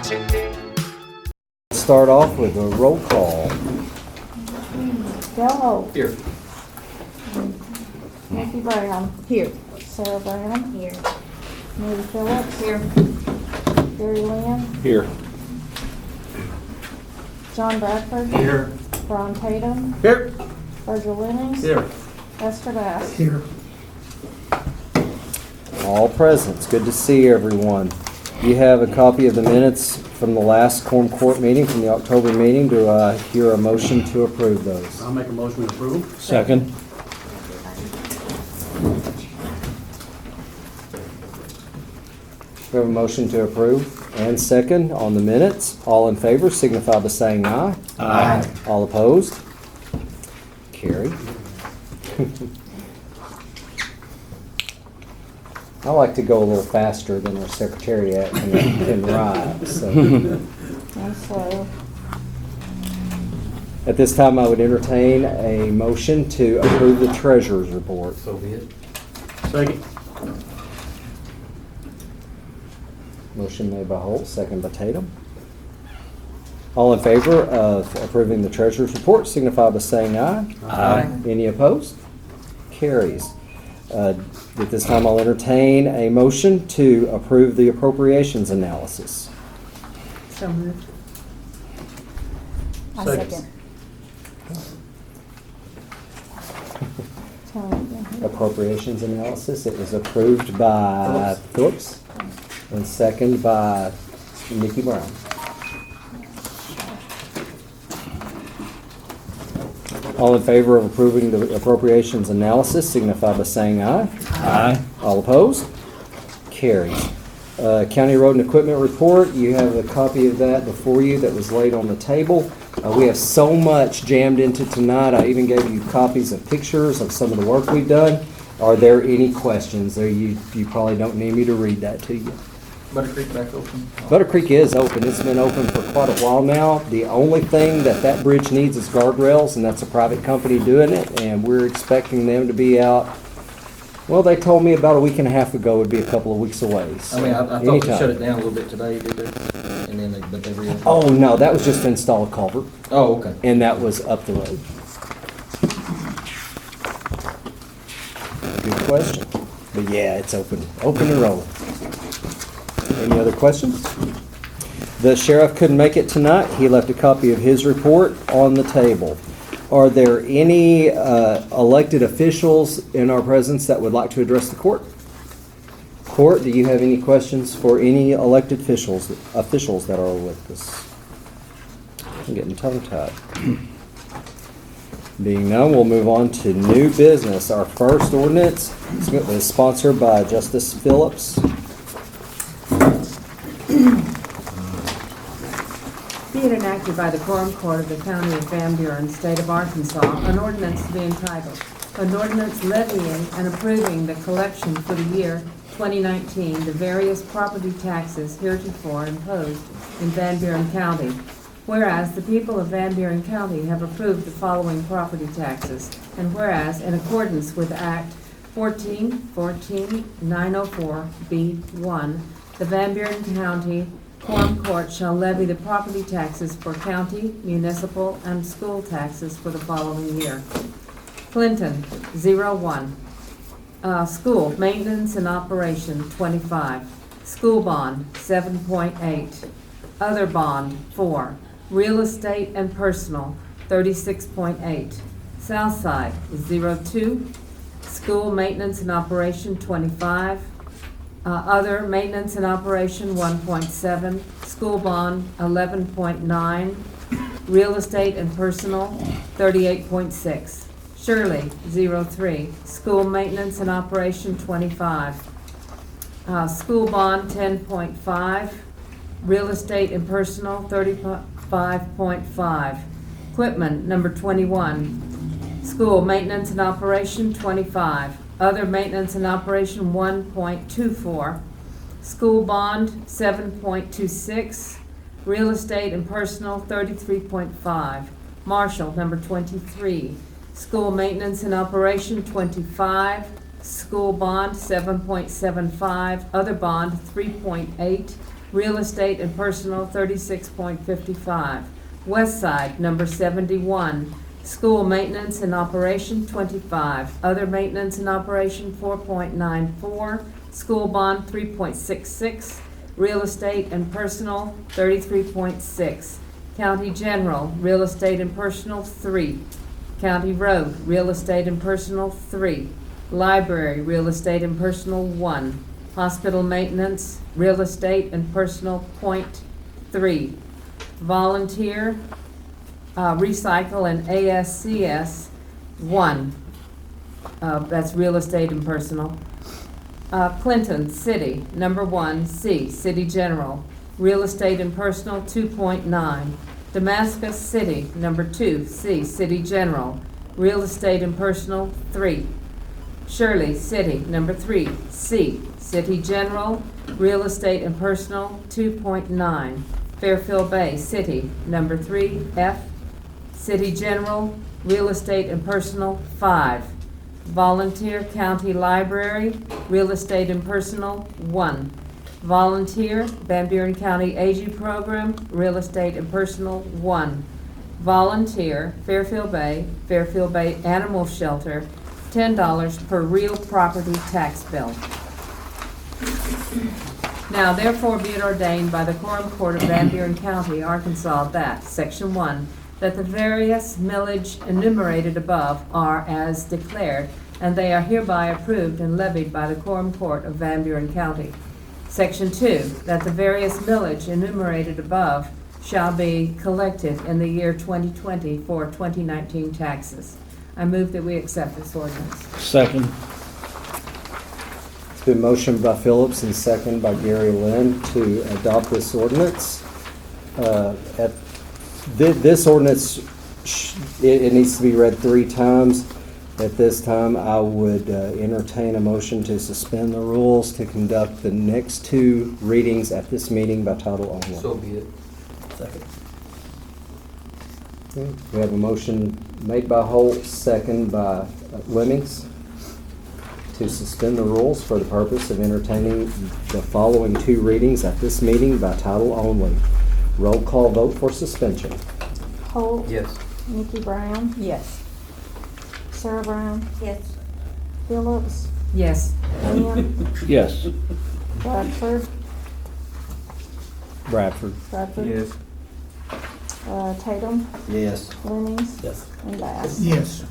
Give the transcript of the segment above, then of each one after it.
watching me. Start off with a roll call. Go. Here. Nikki Brown. Here. Sarah Brown. Here. Mary Phillips. Here. Gary Lynn. Here. John Bradford. Here. Ron Tatum. Here. Virgil Lennings. Here. Esther Bass. Here. All present. It's good to see everyone. You have a copy of the minutes from the last Quorum Court meeting, from the October meeting. Do I hear a motion to approve those? I'll make a motion to approve. Second. We have a motion to approve and second on the minutes. All in favor signify by saying aye. Aye. All opposed? Carried. I like to go a little faster than our secretariat can write. So. I'm slow. At this time, I would entertain a motion to approve the treasurer's report. So be it. Second. Motion made by Holt, second by Tatum. All in favor of approving the treasurer's report signify by saying aye. Aye. Any opposed? Carries. At this time, I'll entertain a motion to approve the appropriations analysis. So moved. I Second. second. Tell me again. Appropriations analysis. It was approved by Phillips and second by Nikki Brown. All in favor of approving the appropriations analysis signify by saying aye. Aye. All opposed? Carries. County Road and Equipment Report, you have a copy of that before you that was laid on the table. We have so much jammed into tonight. I even gave you copies of pictures of some of the work we've done. Are there any questions? There, you probably don't need me to read that to you. Butter Creek back open. Butter Creek is open. It's been open for quite a while now. The only thing that bridge needs is guardrails, and that's a private company doing it, and we're expecting them to be out. Well, they told me about a week and a half ago would be a couple of weeks away. So I mean, I thought anytime. they shut it down a little bit today, did they? And then but they reopened. Oh, no, that was just to install a culvert, Oh, okay. and that was up the road. Good question. But yeah, it's open and rolling. Any other questions? The sheriff couldn't make it tonight. He left a copy of his report on the table. Are there any elected officials in our presence that would like to address the court? Court, do you have any questions for any elected officials that are with us? I'm getting tongue-tied. Being none, we'll move on to new business. Our first ordinance is sponsored by Justice Phillips. Be it enacted by the Quorum Court of the County of Van Buren, State of Arkansas, an ordinance to be entitled, an ordinance levying and approving the collection for the year 2019, the various property taxes heretofore imposed in Van Buren County. Whereas the people of Van Buren County have approved the following property taxes, and whereas in accordance with Act 14-904B1, the Van Buren County Quorum Court shall levy the property taxes for county, municipal, and school taxes for the following year. Clinton, 01. School maintenance and operation, 25. School bond, 7.8. Other bond, 4. Real estate and personal, 36.8. Southside, 02. School maintenance and operation, 25. Other maintenance and operation, 1.7. School bond, 11.9. Real estate and personal, 38.6. Shirley, 03. School maintenance and operation, 25. School bond, 10.5. Real estate and personal, 35.5. Equipment, number 21. School maintenance and operation, 25. Other maintenance and operation, 1.24. School bond, 7.26. Real estate and personal, 33.5. Marshall, number 23. School maintenance and operation, 25. School bond, 7.75. Other bond, 3.8. Real estate and personal, 36.55. West Side, number 71. School maintenance and operation, 25. Other maintenance and operation, 4.94. School bond, 3.66. Real estate and personal, 33.6. County general, real estate and personal, 3. County road, real estate and personal, 3. Library, real estate and personal, 1. Hospital maintenance, real estate and personal, .3. Volunteer, recycle and ASCS, 1. That's real estate and personal. Clinton City, number 1, C, City General, real estate and personal, 2.9. Damascus City, number 2, C, City General, real estate and personal, 3. Shirley City, number 3, C, City General, real estate and personal, 2.9. Fairfield Bay City, number 3, F, City General, real estate and personal, 5. Volunteer County Library, real estate and personal, 1. Volunteer Van Buren County Aging Program, real estate and personal, 1. Volunteer Fairfield Bay Animal Shelter, $10 per real property tax bill. Now therefore be it ordained by the Quorum Court of Van Buren County, Arkansas, that, Section 1, that the various millage enumerated above are as declared, and they are hereby approved and levied by the Quorum Court of Van Buren County. Section 2, that the various millage enumerated above shall be collected in the year 2020 for 2019 taxes. I move that we accept this ordinance. Second. It's been motioned by Phillips and second by Gary Lynn to adopt this ordinance. This ordinance, it needs to be read 3 times. At this time, I would entertain a motion to suspend the rules to conduct the next 2 readings at this meeting by title only. So be it. Second. Okay. We have a motion made by Holt, second by Lemmings, to suspend the rules for the purpose of entertaining the following 2 readings at this meeting by title only. Roll call vote for suspension. Holt. Yes. Nikki Brown. Yes. Sarah Brown. Yes. Phillips. Yes. Lynn. Yes. Bradford. Bradford. Yes. Tatum. Yes. Lemmings. Yes. And Bass. Yes.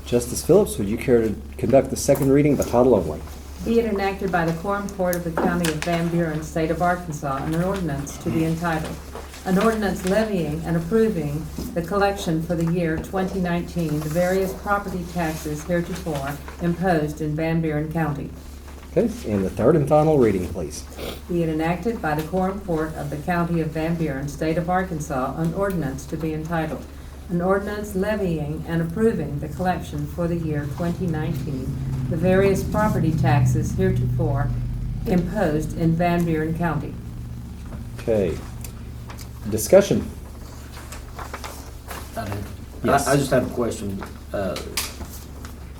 Justice Phillips, would you care to conduct the second reading by title only? Be it enacted by the Quorum Court of the County of Van Buren, State of Arkansas, an ordinance to be entitled, an ordinance levying and approving the collection for the year 2019, the various property taxes heretofore imposed in Van Buren County. Okay, and the third and final reading, please. Be it enacted by the Quorum Court of the County of Van Buren, State of Arkansas, an ordinance to be entitled, an ordinance levying and approving the collection for the year 2019, the various property taxes heretofore imposed in Van Buren County. Okay. Discussion. I just have a question.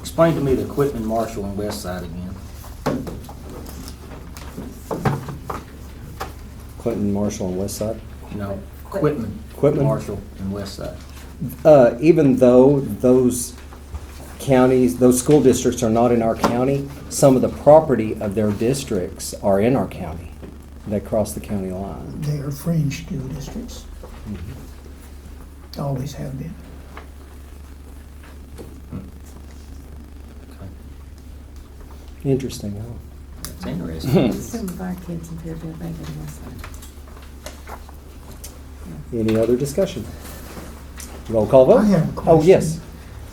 Explain to me the Quitman, Marshall, and West Side again. Clinton, Marshall, and West Side. No, Quitman, Marshall, and West Side. Even though those counties, those school districts are not in our county, some of the property of their districts are in our county. They cross the county line. They are fringe school districts. Always have been. Okay. Interesting, huh? That's interesting. Some of our kids in Fairfield Bay go to West Side. Any other discussion? Roll call vote? I have a question. Oh, yes.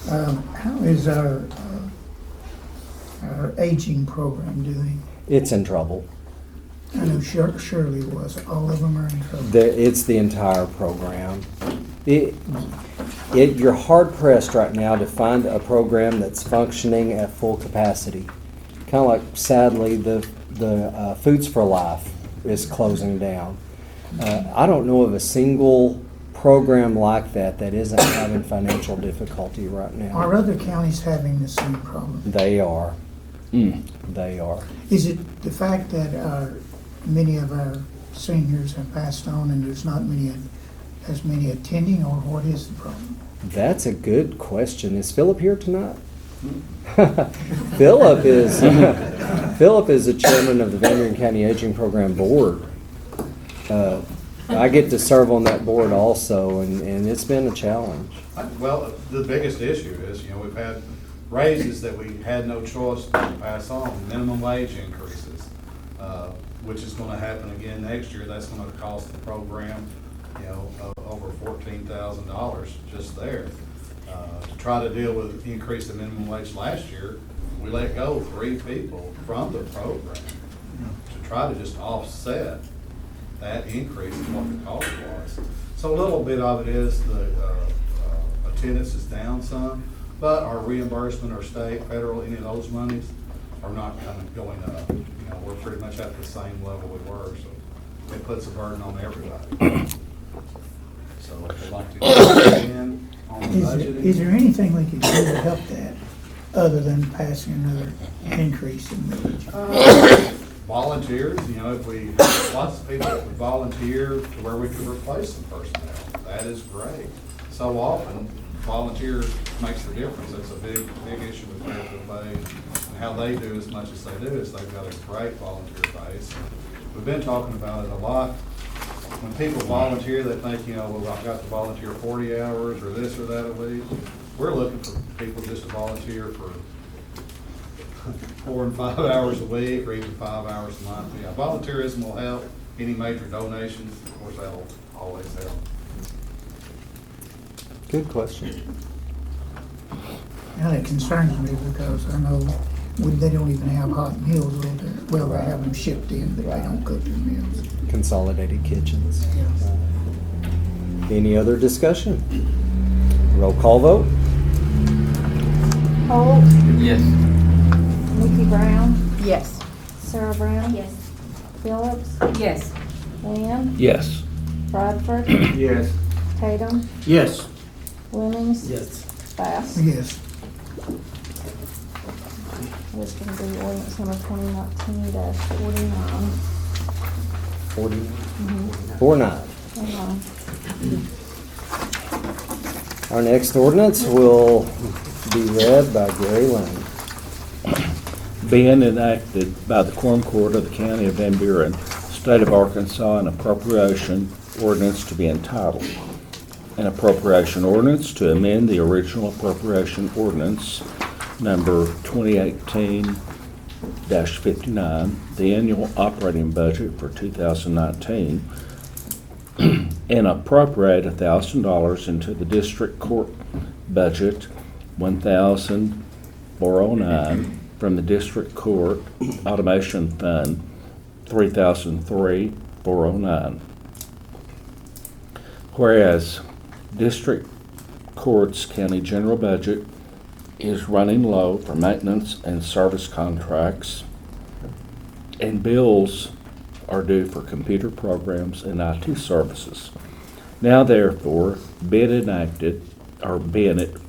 How is our aging program doing? It's in trouble. I know Shirley was. All of them are in trouble. It's the entire program. You're hard pressed right now to find a program that's functioning at full capacity. Kind of like, sadly, the Foods for Life is closing down. I don't know of a single program like that isn't having financial difficulty right now. Are other counties having the same problem? They are. They are. Is it the fact that many of our seniors have passed on and there's not as many attending, or what is the problem? That's a good question. Is Philip here tonight? Philip is the chairman of the Van Buren County Aging Program Board. I get to serve on that board also, and it's been a challenge. Well, the biggest issue is, we've had raises that we had no choice to pass on, minimum wage increases, which is gonna happen again next year. That's gonna cost the program, over $14,000 just there. To try to deal with the increase in minimum wage last year, we let go 3 people from the program to try to just offset that increase in what the cost was. So a little bit of it is the attendance is down some, but our reimbursement, our state, federal, any of those monies are not going up. We're pretty much at the same level we were, so it puts a burden on everybody. So if they'd like to get in on the budget. Is there anything we could do to help that, other than passing another increase in millage? Volunteers, lots of people that would volunteer to where we could replace some personnel. That is great. So often, volunteers makes the difference. It's a big issue with Fairfield Bay. And how they do as much as they do is they've got a great volunteer base. We've been talking about it a lot. When people volunteer, they think, well, I've got to volunteer 40 hours or this or that a week. We're looking for people just to volunteer for 4 and 5 hours a week, or even 5 hours a month. Yeah, volunteerism will help. Any major donations, of course, that'll always help. Good question. Now, that concerns me because I know they don't even have hot meals over there. Well, they have them shipped in, but they don't cook their meals. Consolidated kitchens. Yeah. Any other discussion? Roll call vote? Holt, Yes. Nikki Brown, Yes. Sarah Brown. Yes. Phillips, Yes. Lynn, Yes. Bradford, Yes. Tatum, Yes. Lemmings. Yes. Bass. Yes. This is gonna be ordinance number 2019-49. 49. Our next ordinance will be read by Gary Lane. Being enacted by the Quorum Court of the County of Van Buren, State of Arkansas, an appropriation ordinance to be entitled, an appropriation ordinance to amend the original appropriation ordinance number 2018-59, the annual operating budget for 2019, and appropriate $1,000 into the district court budget, $1,409, from the district court automation fund, $3,409. Whereas district court's county general budget is running low for maintenance and service contracts, and bills are due for computer programs and IT services. Now therefore, be it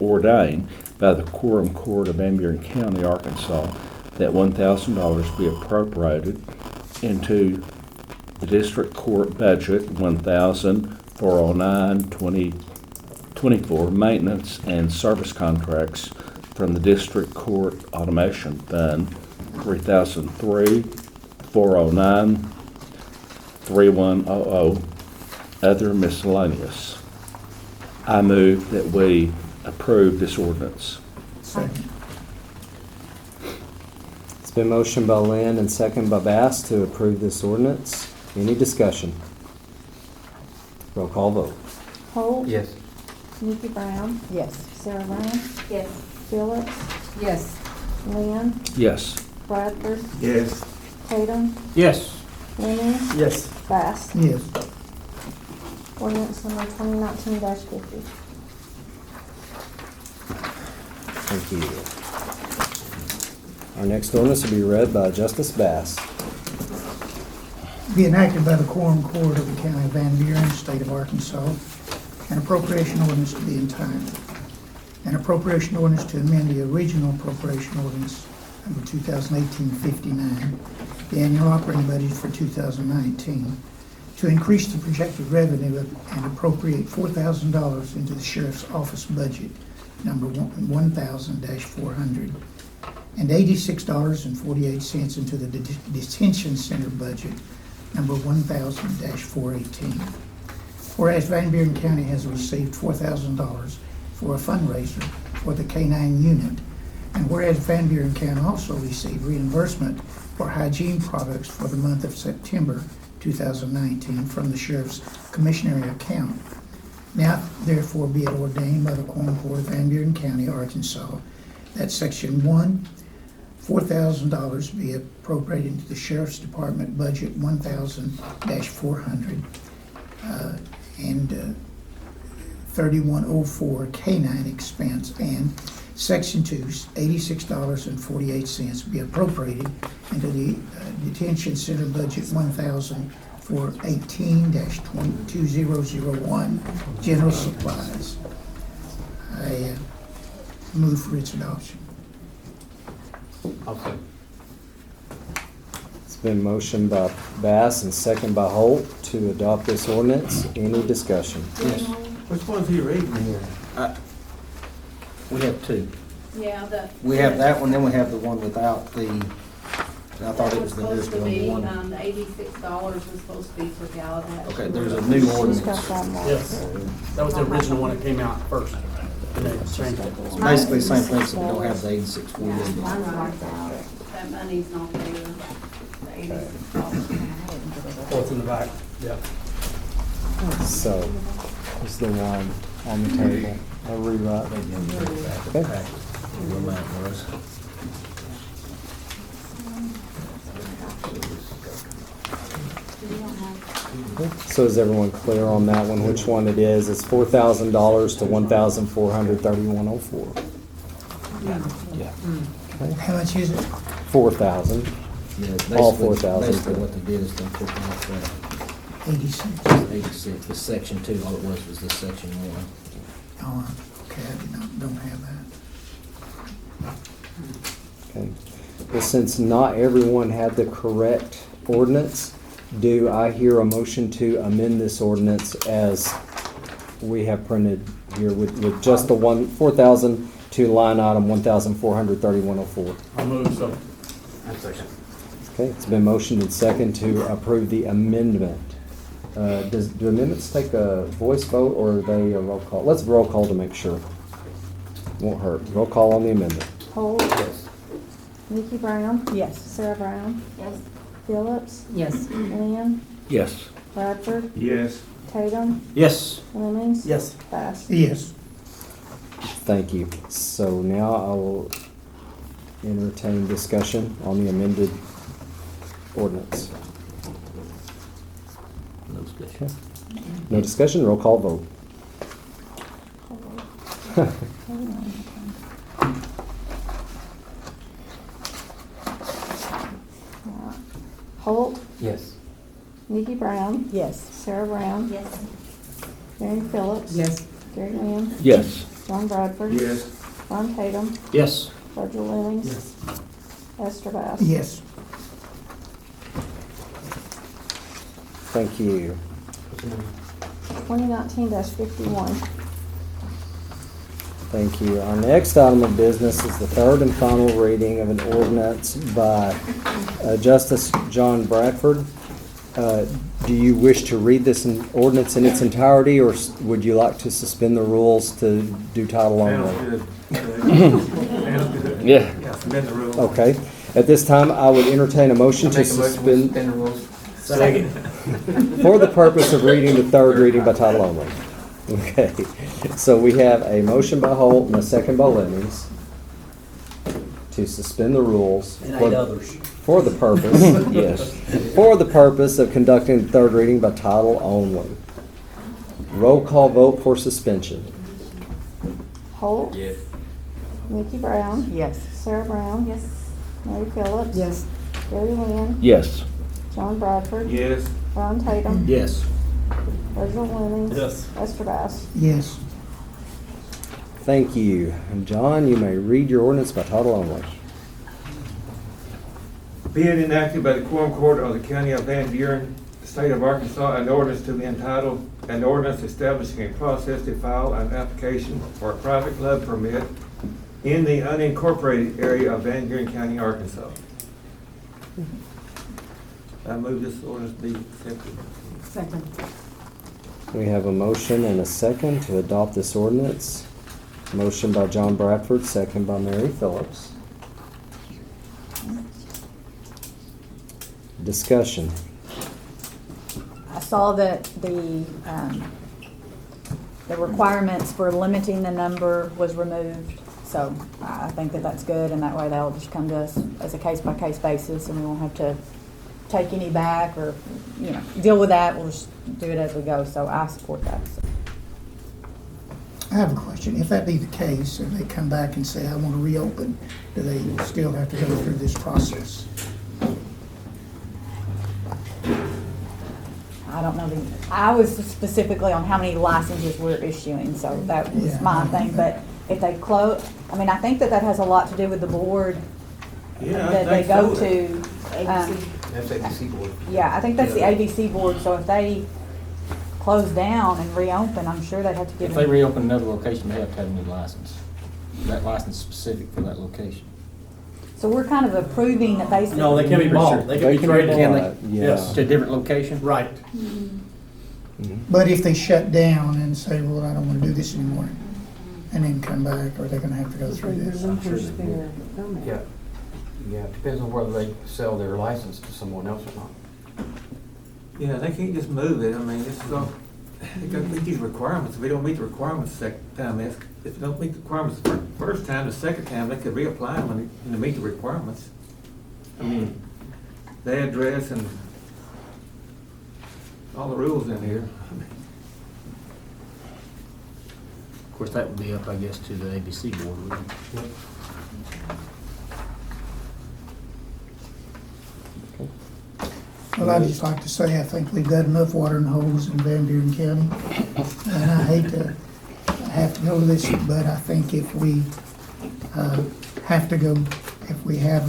ordained by the Quorum Court of Van Buren County, Arkansas, that $1,000 be appropriated into the district court budget, $1,409.24 maintenance and service contracts from the district court automation fund, $3,409.3100 other miscellaneous. I move that we approve this ordinance. Second. It's been motioned by Lynn and second by Bass to approve this ordinance. Any discussion? Roll call vote. Holt. Yes. Nikki Brown, Yes. Sarah Brown, Yes. Phillips, Yes. Lynn, Yes. Bradford, Yes. Tatum, Yes. Lemmings, Yes. Bass. Yes. Ordinance number 2019-50. Thank you. Our next ordinance will be read by Justice Bass. Be enacted by the Quorum Court of the County of Van Buren, State of Arkansas, an appropriation ordinance to be entitled, an appropriation ordinance to amend the original appropriation ordinance number 2018-59, the annual operating budget for 2019, to increase the projected revenue and appropriate $4,000 into the sheriff's office budget, number 1,000-400, and $86.48 into the detention center budget, number 1,000-418. Whereas Van Buren County has received $4,000 for a fundraiser for the K-9 unit, and whereas Van Buren County also received reimbursement for hygiene products for the month of September 2019 from the sheriff's commissionary account. Now therefore be it ordained by the Quorum Court of Van Buren County, Arkansas, that Section 1, $4,000 be appropriated into the Sheriff's Department budget 1,000-400 and 3104 K-9 expense, and Section 2, $86.48 be appropriated into the detention center budget 1,000 for 18-2001 general supplies. I move for its adoption. I'll second. It's been motioned by Bass and second by Holt to adopt this ordinance. Any discussion? Yes. Which one's he reading here? We have two. Yeah, We have that one, then we have the one without the, I thought it was the supposed newest to be, one. the $86 was supposed to be for Gallaudet. Okay, there's a new she's ordinance. got that marked. Yes. That was the original one that came out first. And they changed it. It's basically the same thing, except we don't have the 8648. Mine's marked out. That money's not there, the $86. Oh, it's in the back. Yeah. So, is the one on the table a rewrite? Okay. Where Matt was. So is everyone clear on that one, which one it is? It's $4,000 to $1,431.04. Yeah. Okay. How much is it? 4,000. Yeah, All basically- 4,000. Basically what they did is they took off that 86. 86, the section 2, all it was the section 1. Oh, okay, I don't have that. Okay. Well, since not everyone had the correct ordinance, do I hear a motion to amend this ordinance as we have printed here with just the 4,000 to line item 1,431.04? I'll move, so. I'll second. Okay, it's been motioned and second to approve the amendment. Do amendments take a voice vote or are they a roll call? Let's roll call to make sure. Won't hurt. Roll call on the amendment. Holt. Nikki Brown. Yes. Sarah Brown. Yes. Phillips. Yes. Lynn. Yes. Bradford. Yes. Tatum. Yes. Lemmings. Yes. Bass. Yes. Thank you. So now I will entertain discussion on the amended ordinance. No discussion. No discussion, roll call vote. Holt. Yes. Nikki Brown. Yes. Sarah Brown. Yes. Mary Phillips. Yes. Gary Lynn. Yes. John Bradford. Yes. Ron Tatum. Yes. Roger Lemmings. Yes. Esther Bass. Yes. Thank you. 2019-51. Thank you. Our next item of business is the third and final reading of an ordinance by Justice John Bradford. Do you wish to read this ordinance in its entirety, or would you like to suspend the rules to do title only? Yeah. Yeah, suspend the rules. Okay. At this time, I would entertain a motion to suspend the rules. Second. for the purpose of reading the third reading by title only. Okay. So we have a motion by Holt and a second by Lemmings to suspend the rules for the purpose, yes, for the purpose of conducting the third reading by title only. Roll call vote for suspension. Holt. Yes. Nikki Brown. Yes. Sarah Brown. Yes. Mary Phillips. Yes. Gary Lynn. Yes. John Bradford. Yes. Ron Tatum. Yes. Roger Lemmings. Yes. Esther Bass. Yes. Thank you. And John, you may read your ordinance by title only. Being enacted by the Quorum Court of the County of Van Buren, State of Arkansas, an ordinance to be entitled, an ordinance establishing a process to file an application for a private club permit in the unincorporated area of Van Buren County, Arkansas. I move this ordinance be accepted. Second. We have a motion and a second to adopt this ordinance. Motion by John Bradford, second by Mary Phillips. Discussion. I saw that the requirements for limiting the number was removed, so I think that that's good, and that way they'll just come to us as a case-by-case basis, and we won't have to take any back or, deal with that. We'll just do it as we go, so I support that. I have a question. If that be the case, and they come back and say, I want to reopen, do they still have to go through this process? I don't know I was specifically on how many licenses we're issuing, so that was Yeah. my thing, but if they close, I think that has a lot to do with the board Yeah, I that they think go so. to. That's ABC board. Yeah, I think that's the Yeah. ABC board, so if they close down and reopen, I'm sure they'd have to give If they them. reopen another location, they have to have a new license. That license is specific for that location. So we're kind of approving that basically. No, they can be bought, they can be traded. Can they? Yeah. Yes. To a different location? Right. But if they shut down and say, well, I don't want to do this anymore, and then come back, are they going to have to go through this? Relinquish their permit. Yeah, yeah, it depends on whether they sell their license to someone else or not. Yeah, they can't just move it. I mean, this is all, they gotta meet these requirements. If we don't meet the requirements the second time, if they don't meet the requirements the first time, the second time, they could reapply them when they meet the requirements. I mean, the address and all the rules in here. Of course, that would be up, I guess, to the ABC board, wouldn't it? Well, I'd just like to say, I think we've got enough water in the holes in Van Buren County. And I hate to have to go to this, but I think if we have to go, if we have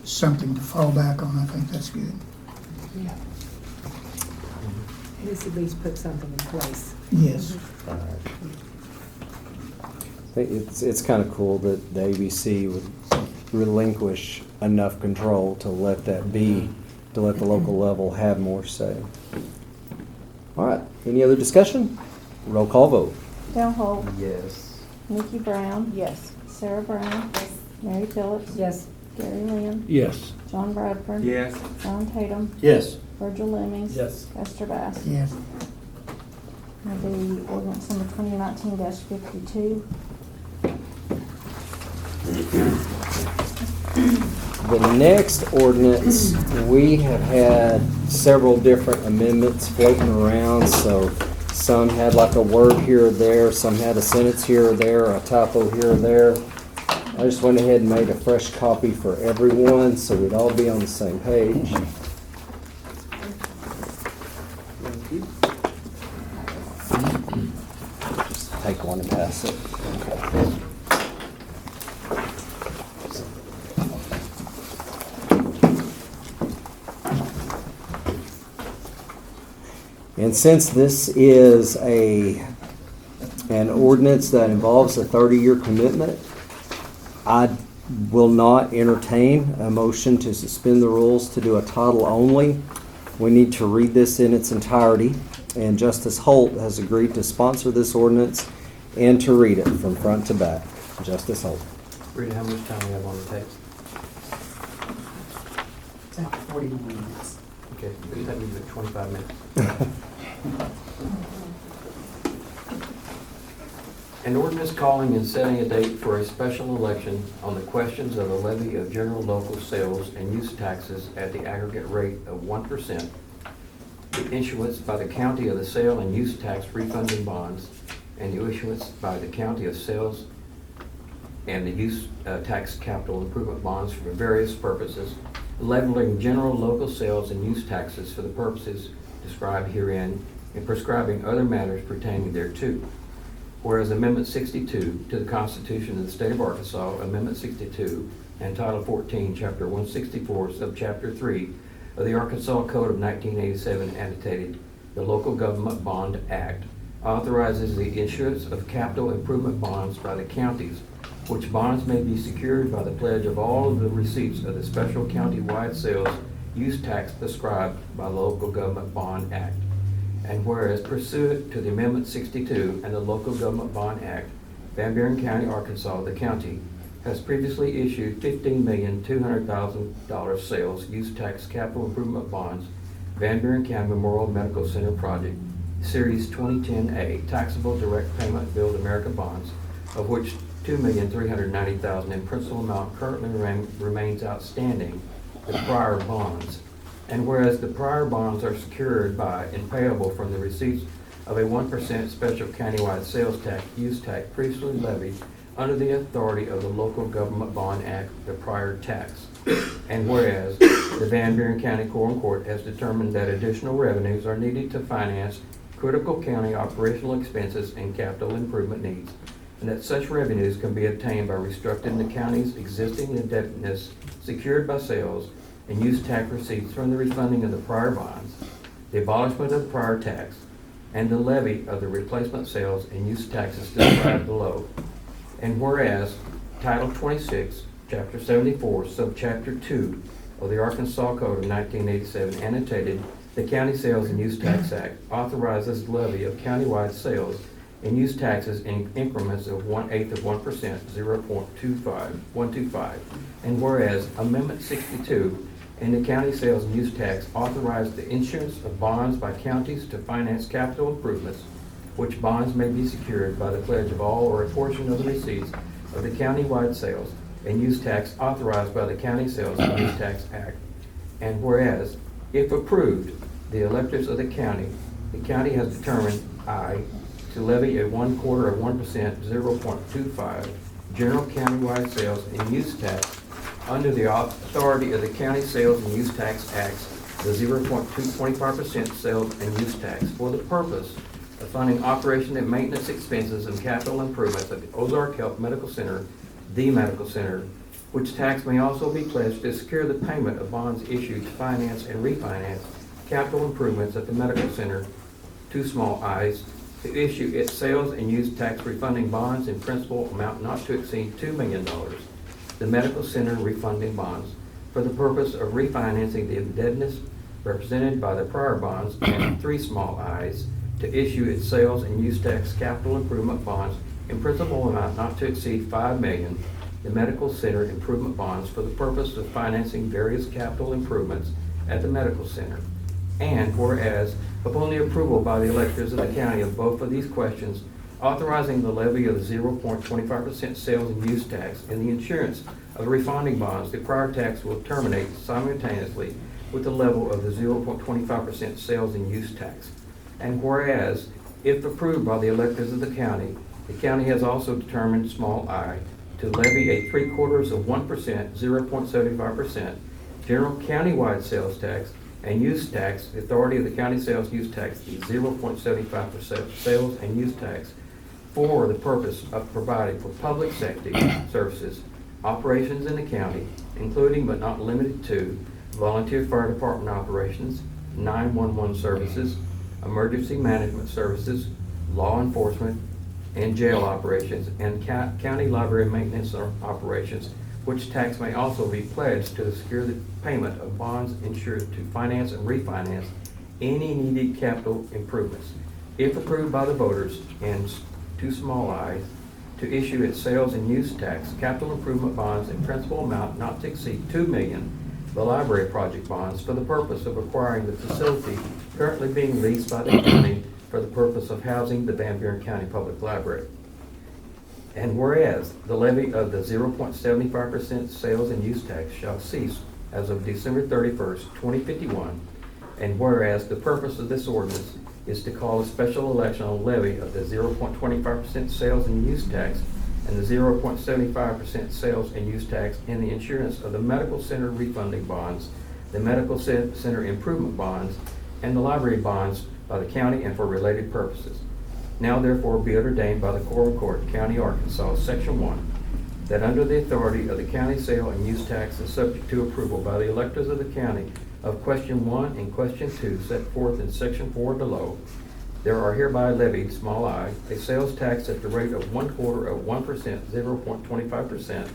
something to fall back on, I think that's good. Yeah. At least put something in place. Yes. I think it's kind of cool that the ABC would relinquish enough control to let that be, to let the local level have more say. All right, any other discussion? Roll call vote. Dale Holt, Yes. Nikki Brown, Yes. Sarah Brown, Mary Phillips, Yes. Gary Lynn, Yes. John Bradford, Yes. John Tatum, Yes. Virgil Lemmings. Yes. Esther Bass. Yes. Now the ordinance number 2019-52. The next ordinance, we have had several different amendments floating around, so some had like a word here or there, some had a sentence here or there, a typo here or there. I just went ahead and made a fresh copy for everyone, so we'd all be on the same page. Just take one and pass it. And since this is an ordinance that involves a 30-year commitment, I will not entertain a motion to suspend the rules to do a title only. We need to read this in its entirety, and Justice Holt has agreed to sponsor this ordinance and to read it from front to back. Justice Holt. Rita, how much time we have on the text? 41 minutes. Okay, that means like 25 minutes. An ordinance calling and setting a date for a special election on the questions of the levy of general local sales and use taxes at the aggregate rate of 1%, the issuance by the county of the sale and use tax refunding bonds, and the issuance by the county of sales and the use tax capital improvement bonds for various purposes, leveling general local sales and use taxes for the purposes described herein, and prescribing other matters pertaining thereto. Whereas Amendment 62 to the Constitution of the State of Arkansas, Amendment 62 and Title 14, Chapter 164, Subchapter 3 of the Arkansas Code of 1987, annotated, the Local Government Bond Act, authorizes the issuance of capital improvement bonds by the counties, which bonds may be secured by the pledge of all of the receipts of the special county-wide sales use tax prescribed by the Local Government Bond Act. And whereas pursuant to the Amendment 62 and the Local Government Bond Act, Van Buren County, Arkansas, the county, has previously issued $15,200,000 sales use tax capital improvement bonds, Van Buren County Memorial Medical Center Project, Series 2010A, taxable direct payment Build America bonds, of which $2,390,000 in principal amount currently remains outstanding, the prior bonds. And whereas the prior bonds are secured by and payable from the receipts of a 1% special countywide sales tax, use tax previously levied under the authority of the Local Government Bond Act, the prior tax. And whereas the Van Buren County Quorum Court has determined that additional revenues are needed to finance critical county operational expenses and capital improvement needs, and that such revenues can be obtained by restructuring the county's existing indebtedness secured by sales and use tax receipts from the refunding of the prior bonds, the abolishment of the prior tax, and the levy of the replacement sales and use taxes described below. And whereas Title 26, Chapter 74, Subchapter 2 of the Arkansas Code of 1987, annotated the County Sales and Use Tax Act, authorizes the levy of countywide sales and use taxes in increments of 1/8 of 1%, 0.125. And whereas Amendment 62 and the County Sales and Use Tax authorized the issuance of bonds by counties to finance capital improvements, which bonds may be secured by the pledge of all or a portion of the receipts of the county-wide sales and use tax authorized by the County Sales and Use Tax Act. And whereas, if approved, the electors of the county has determined, I, to levy a 1/4 of 1%, 0.25 general countywide sales and use tax under the authority of the County Sales and Use Tax Acts, the 0.225% sales and use tax for the purpose of funding operation and maintenance expenses and capital improvements at the Ozark Health Medical Center, the medical center, which tax may also be pledged to secure the payment of bonds issued to finance and refinance capital improvements at the medical center, two small i's, to issue its sales and use tax refunding bonds in principal amount not to exceed $2 million, the medical center refunding bonds, for the purpose of refinancing the indebtedness represented by the prior bonds, and three small i's, to issue its sales and use tax capital improvement bonds in principal amount not to exceed $5 million, the medical center improvement bonds, for the purpose of financing various capital improvements at the medical center. And whereas, upon the approval by the electors of the county of both of these questions, authorizing the levy of the 0.25% sales and use tax and the insurance of the refunding bonds, the prior tax will terminate simultaneously with the level of the 0.25% sales and use tax. And whereas, if approved by the electors of the county has also determined, small I, to levy a 3/4 of 1%, 0.75% general countywide sales tax and use tax, the authority of the county sales use tax, the 0.75% sales and use tax, for the purpose of providing for public safety services, operations in the county, including but not limited to volunteer fire department operations, 911 services, emergency management services, law enforcement, and jail operations, and county library maintenance operations, which tax may also be pledged to secure the payment of bonds insured to finance and refinance any needed capital improvements, if approved by the voters, and two small i's, to issue its sales and use tax capital improvement bonds in principal amount not to exceed $2 million, the library project bonds, for the purpose of acquiring the facility currently being leased by the county for the purpose of housing the Van Buren County Public Library. And whereas the levy of the 0.75% sales and use tax shall cease as of December 31st, 2051, and whereas the purpose of this ordinance is to call a special election on levy of the 0.25% sales and use tax and the 0.75% sales and use tax and the insurance of the medical center refunding bonds, the medical center improvement bonds, and the library bonds by the county and for related purposes. Now therefore be it ordained by the Quorum Court, County, Arkansas, Section 1, that under the authority of the county sale and use tax is subject to approval by the electors of the county of question 1 and question 2 set forth in section 4 below, there are hereby levied, small I, a sales tax at the rate of 1/4 of 1%, 0.25%,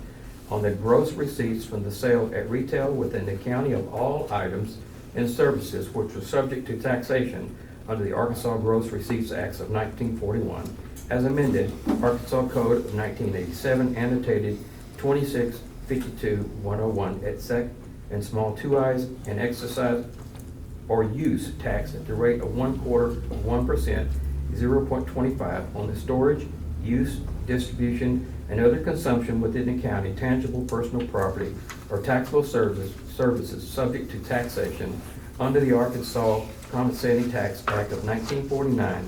on the gross receipts from the sale at retail within the county of all items and services which are subject to taxation under the Arkansas Gross Receipts Acts of 1941, as amended, Arkansas Code of 1987, annotated 2652-101 et sec, and small 2i's, and exercise or use tax at the rate of 1/4 of 1%, 0.25 on the storage, use, distribution, and other consumption within the county tangible personal property or taxable services subject to taxation under the Arkansas Compensating Tax Act of 1949,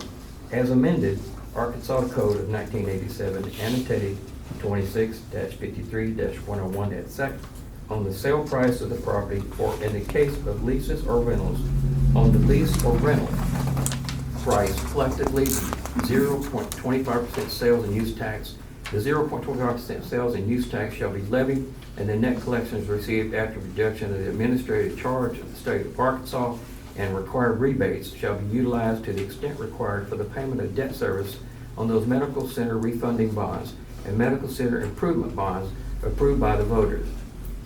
as amended, Arkansas Code of 1987, annotated 26-53-101 et sec, on the sale price of the property, or in the case of leases or rentals, on the lease or rental price collectively 0.25% sales and use tax. The 0.25% sales and use tax shall be levied, and the net collections received after reduction of the administrative charge of the state of Arkansas and required rebates shall be utilized to the extent required for the payment of debt service on those medical center refunding bonds and medical center improvement bonds approved by the voters.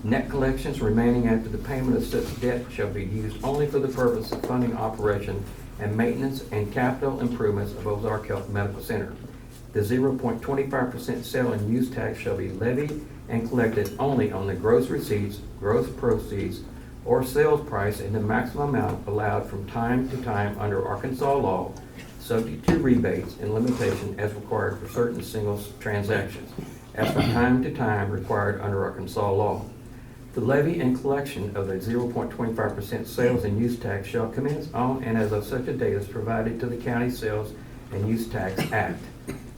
Net collections remaining after the payment of such debt shall be used only for the purpose of funding operation and maintenance and capital improvements of Ozark Health Medical Center. The 0.25% sale and use tax shall be levied and collected only on the gross receipts, gross proceeds, or sales price in the maximum amount allowed from time to time under Arkansas law, subject to rebates and limitation as required for certain single transactions, as from time to time required under Arkansas law. The levy and collection of the 0.25% sales and use tax shall commence on and as of such a date as provided to the County Sales and Use Tax Act.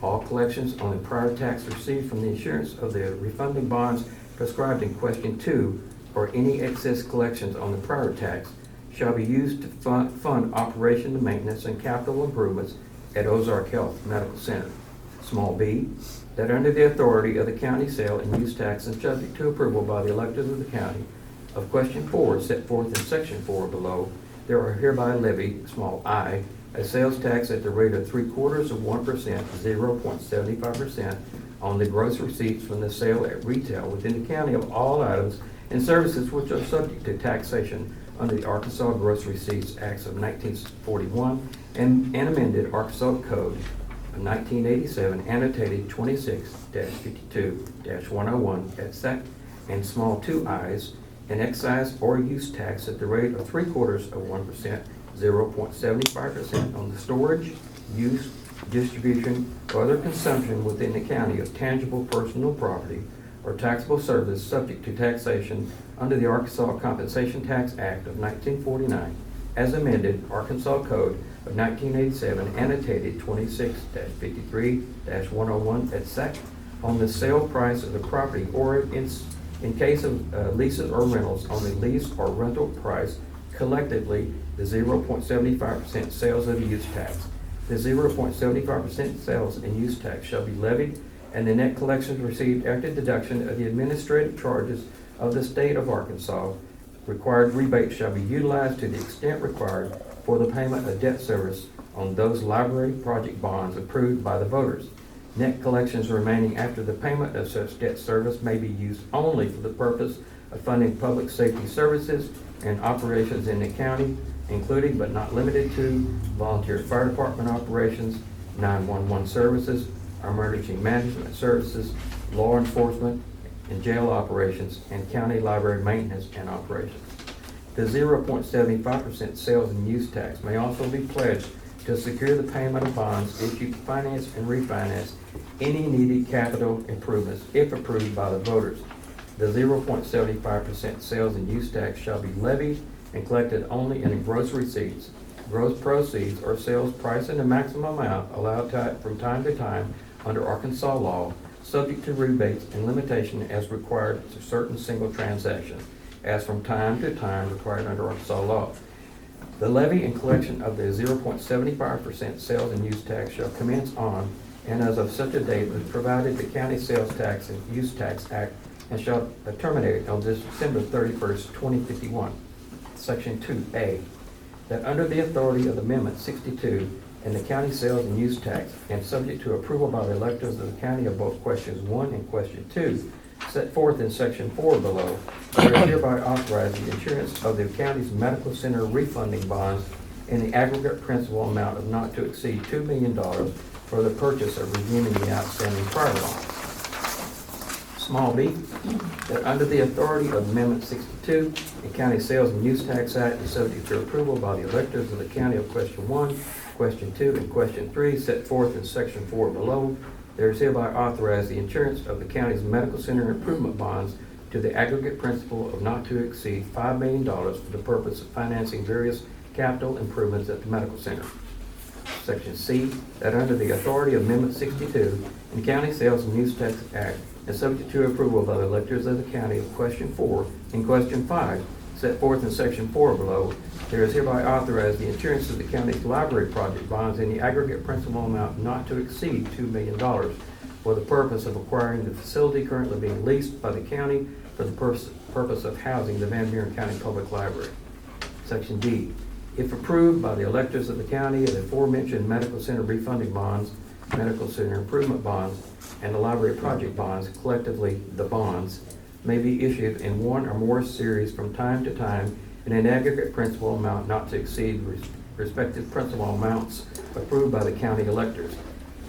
All collections on the prior tax received from the issuance of the refunding bonds prescribed in question 2, or any excess collections on the prior tax, shall be used to fund operation and maintenance and capital improvements at Ozark Health Medical Center. Small b, that under the authority of the county sale and use tax and subject to approval by the electors of the county of question 4 set forth in section 4 below, there are hereby levied, small I, a sales tax at the rate of 3/4 of 1%, 0.75% on the gross receipts from the sale at retail within the county of all items and services which are subject to taxation under the Arkansas Gross Receipts Acts of 1941 and amended Arkansas Code of 1987, annotated 26-52-101 et sec, and small 2i's, an excise or use tax at the rate of 3/4 of 1%, 0.75% on the storage, use, distribution, or other consumption within the county of tangible personal property or taxable service subject to taxation under the Arkansas Compensation Tax Act of 1949, as amended, Arkansas Code of 1987, annotated 26-53-101 et sec, on the sale price of the property, or in case of leases or rentals, on the lease or rental price, collectively the 0.75% sales and use tax. The 0.75% sales and use tax shall be levied, and the net collections received after deduction of the administrative charges of the state of Arkansas. Required rebates shall be utilized to the extent required for the payment of debt service on those library project bonds approved by the voters. Net collections remaining after the payment of such debt service may be used only for the purpose of funding public safety services and operations in the county, including but not limited to volunteer fire department operations, 911 services, emergency management services, law enforcement and jail operations, and county library maintenance and operations. The 0.75% sales and use tax may also be pledged to secure the payment of bonds issued to finance and refinance any needed capital improvements if approved by the voters. The 0.75% sales and use tax shall be levied and collected only in the gross receipts, gross proceeds, or sales price in the maximum amount allowed from time to time under Arkansas law, subject to rebates and limitation as required to certain single transactions, as from time to time required under Arkansas law. The levy and collection of the 0.75% sales and use tax shall commence on and as of such a date as provided the County Sales Tax and Use Tax Act, and shall terminate on December 31st, 2051. Section 2A, that under the authority of Amendment 62 and the county sales and use tax, and subject to approval by the electors of the county of both questions 1 and question 2, set forth in section 4 below, there is hereby authorized the insurance of the county's medical center refunding bonds in the aggregate principal amount of not to exceed $2 million for the purchase of redeeming the outstanding prior bonds. Small b, that under the authority of Amendment 62, the County Sales and Use Tax Act is subject to approval by the electors of the county of question 1, question 2, and question 3 set forth in section 4 below, there is hereby authorized the insurance of the county's medical center improvement bonds to the aggregate principal of not to exceed $5 million for the purpose of financing various capital improvements at the medical center. Section C, that under the authority of Amendment 62 and County Sales and Use Tax Act, and subject to approval by the electors of the county of question 4 and question 5, set forth in section 4 below, there is hereby authorized the insurance of the county's library project bonds in the aggregate principal amount not to exceed $2 million for the purpose of acquiring the facility currently being leased by the county for the purpose of housing the Van Buren County Public Library. Section D, if approved by the electors of the county, the aforementioned medical center refunding bonds, medical center improvement bonds, and the library project bonds, collectively the bonds, may be issued in one or more series from time to time in an aggregate principal amount not to exceed respective principal amounts approved by the county electors.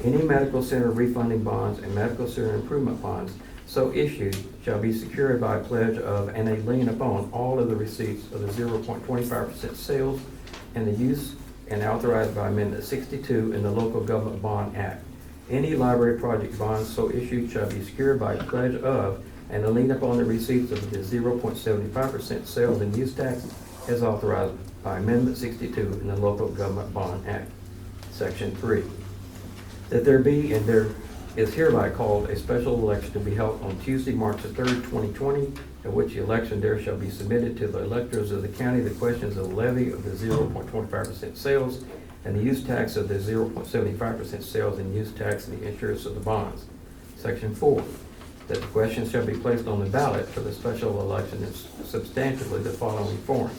Any medical center refunding bonds and medical center improvement bonds so issued shall be secured by a pledge of and a lien upon all of the receipts of the 0.25% sales and the use, and authorized by Amendment 62 in the Local Government Bond Act. Any library project bonds so issued shall be secured by a pledge of and a lien upon the receipts of the 0.75% sales and use tax as authorized by Amendment 62 in the Local Government Bond Act. Section 3, that there be and there is hereby called a special election to be held on Tuesday, March the 3rd, 2020, at which the election there shall be submitted to the electors of the county the questions of the levy of the 0.25% sales and the use tax of the 0.75% sales and use tax and the insurance of the bonds. Section 4, that the question shall be placed on the ballot for the special election in substantially the following forms.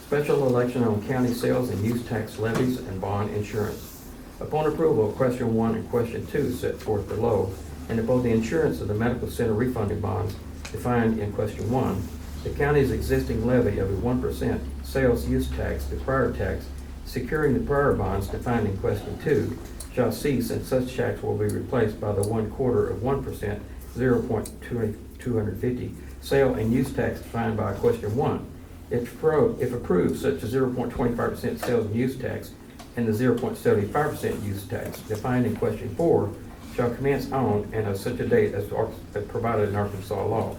Special election on county sales and use tax levies and bond insurance. Upon approval of question 1 and question 2 set forth below, and upon the insurance of the medical center refunding bonds defined in question 1, the county's existing levy of a 1% sales use tax, the prior tax, securing the prior bonds defined in question 2, shall cease, and such tax will be replaced by the 1/4 of 1%, 0.250 sale and use tax defined by question 1. If approved, such a 0.25% sales and use tax and the 0.75% use tax defined in question 4 shall commence on and of such a date as provided in Arkansas law.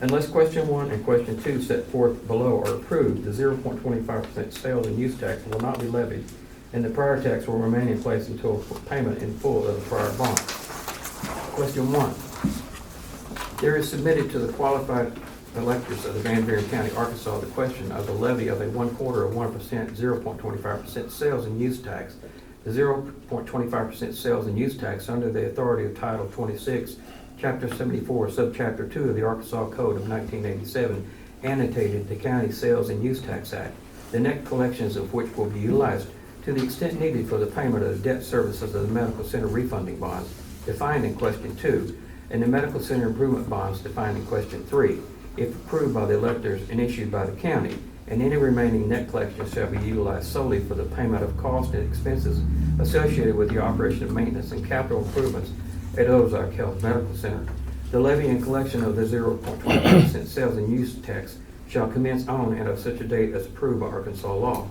Unless question 1 and question 2 set forth below are approved, the 0.25% sales and use tax will not be levied, and the prior tax will remain in place until payment in full of the prior bond. Question 1. There is submitted to the qualified electors of the Van Buren County, Arkansas, the question of the levy of a 1/4 of 1%, 0.25% sales and use tax, the 0.25% sales and use tax under the authority of Title 26, Chapter 74, Subchapter 2 of the Arkansas Code of 1987, annotated the County Sales and Use Tax Act, the net collections of which will be utilized to the extent needed for the payment of the debt services of the medical center refunding bonds defined in question 2, and the medical center improvement bonds defined in question 3, if approved by the electors and issued by the county, and any remaining net collections shall be utilized solely for the payment of costs and expenses associated with the operation of maintenance and capital improvements at Ozark Health Medical Center. The levy and collection of the 0.25% sales and use tax shall commence on and of such a date as approved by Arkansas law.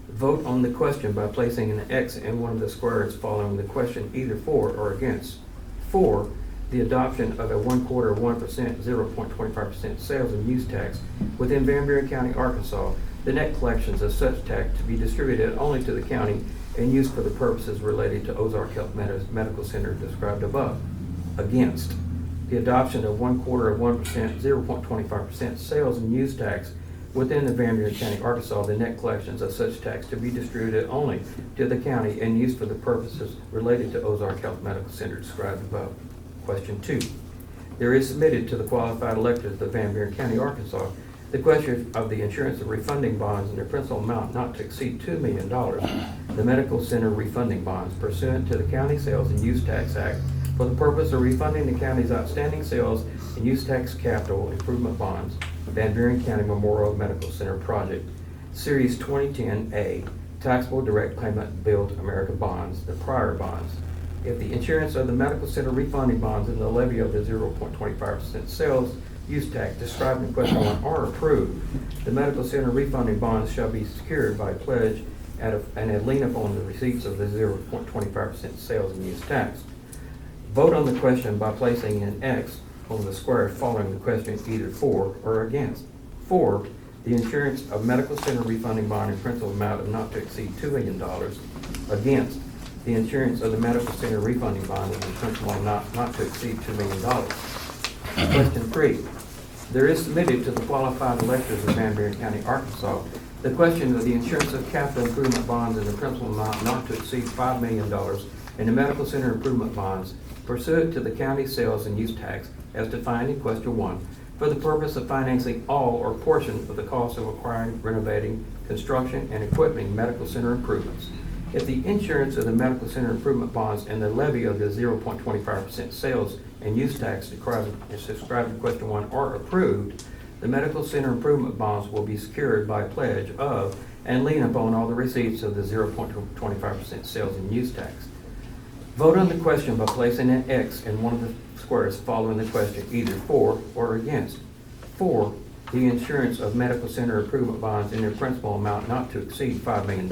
Vote on the question by placing an X in one of the squares following the question, either for or against. For the adoption of a 1/4 of 1%, 0.25% sales and use tax within Van Buren County, Arkansas, the net collections of such tax to be distributed only to the county and used for the purposes related to Ozark Health Medical Center described above. Against the adoption of 1/4 of 1%, 0.25% sales and use tax within the Van Buren County, Arkansas, the net collections of such tax to be distributed only to the county and used for the purposes related to Ozark Health Medical Center described above. Question 2. There is submitted to the qualified electors of Van Buren County, Arkansas, the question of the insurance of refunding bonds in their principal amount not to exceed $2 million, the medical center refunding bonds pursuant to the County Sales and Use Tax Act for the purpose of refunding the county's outstanding sales and use tax capital improvement bonds, Van Buren County Memorial Medical Center Project, Series 2010A, taxable direct payment billed America bonds, the prior bonds. If the insurance of the medical center refunding bonds and the levy of the 0.25% sales use tax described in question 1 are approved, the medical center refunding bonds shall be secured by pledge and lien upon the receipts of the 0.25% sales and use tax. Vote on the question by placing an X on the square following the question either for or against. For the insurance of medical center refunding bond in principal amount of not to exceed $2 million. Against the insurance of the medical center refunding bond in principal amount not to exceed $2 million. Question 3. There is submitted to the qualified electors of Van Buren County, Arkansas, the question of the insurance of capital improvement bonds in the principal amount not to exceed $5 million and the medical center improvement bonds pursuant to the county sales and use tax as defined in question 1 for the purpose of financing all or portion of the cost of acquiring, renovating, construction, and equipping medical center improvements. If the insurance of the medical center improvement bonds and the levy of the 0.25% sales and use tax described in question 1 are approved, the medical center improvement bonds will be secured by pledge of and lien upon all the receipts of the 0.25% sales and use tax. Vote on the question by placing an X in one of the squares following the question, either for or against. For the insurance of medical center improvement bonds in their principal amount not to exceed $5 million.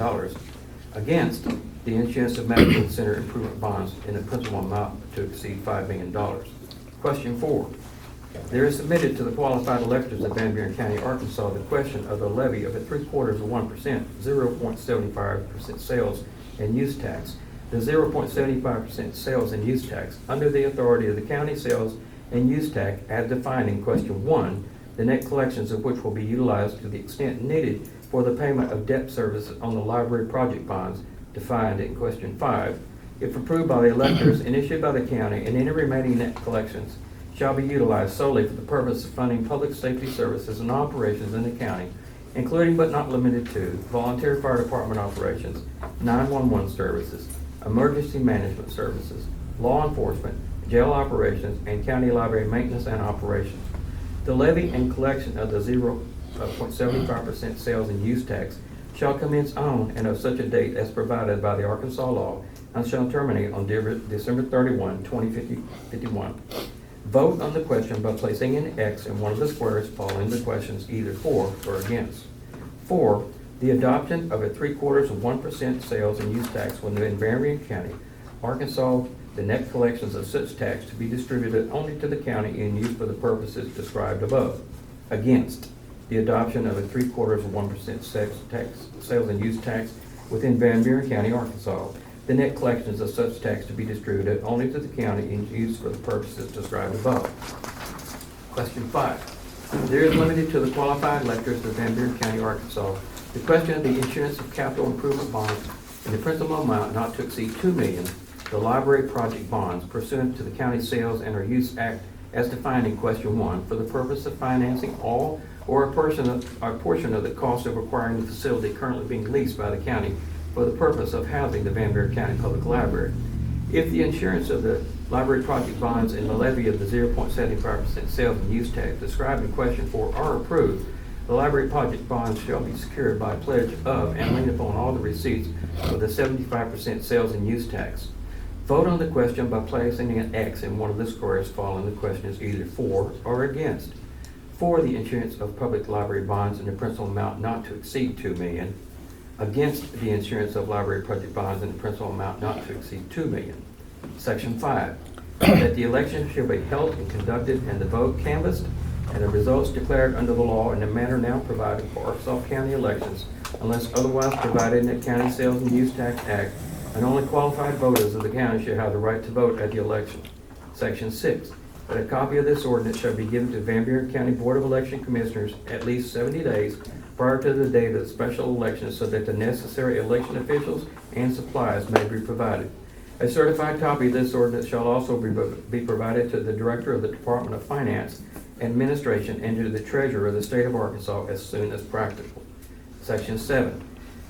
Against the insurance of medical center improvement bonds in a principal amount to exceed $5 million. Question 4. There is submitted to the qualified electors of Van Buren County, Arkansas, the question of the levy of a 0.75%, 0.75% sales and use tax. The 0.75% sales and use tax under the authority of the county sales and use tax as defined in question 1, the net collections of which will be utilized to the extent needed for the payment of debt service on the library project bonds defined in question 5, if approved by the electors and issued by the county, and any remaining net collections shall be utilized solely for the purpose of funding public safety services and operations in the county, including but not limited to volunteer fire department operations, 911 services, emergency management services, law enforcement, jail operations, and county library maintenance and operations. The levy and collection of the 0.75% sales and use tax shall commence on and of such a date as provided by the Arkansas law and shall terminate on December 31, 2051. Vote on the question by placing an X in one of the squares following the questions either for or against. For the adoption of a 0.75% sales and use tax within Van Buren County, Arkansas, the net collections of such tax to be distributed only to the county and used for the purposes described above. Against the adoption of a 0.75% sales and use tax within Van Buren County, Arkansas, the net collections of such tax to be distributed only to the county and used for the purposes described above. Question 5. There is limited to the qualified electors of Van Buren County, Arkansas, the question of the insurance of capital improvement bonds in the principal amount not to exceed $2 million, the library project bonds pursuant to the County Sales and or Use Act as defined in question 1 for the purpose of financing all or a portion of the cost of acquiring the facility currently being leased by the county for the purpose of housing the Van Buren County Public Library. If the insurance of the library project bonds and the levy of the 0.75% sales and use tax described in question 4 are approved, the library project bonds shall be secured by a pledge of and lien upon all the receipts of the 75% sales and use tax. Vote on the question by placing an X in one of the squares following the question is either for or against. For the insurance of public library bonds in the principal amount not to exceed $2 million. Against the insurance of library project bonds in the principal amount not to exceed $2 million. Section 5. That the election shall be held and conducted and the vote canvassed and the results declared under the law in the manner now provided for Arkansas County elections unless otherwise provided in the County Sales and Use Tax Act, and only qualified voters of the county shall have the right to vote at the election. Section 6. that a copy of this ordinance shall be given to Van Buren County Board of Election Commissioners at least 70 days prior to the date of the special election so that the necessary election officials and supplies may be provided. A certified copy of this ordinance shall also be provided to the Director of the Department of Finance Administration and to the Treasurer of the State of Arkansas as soon as practical. Section 7,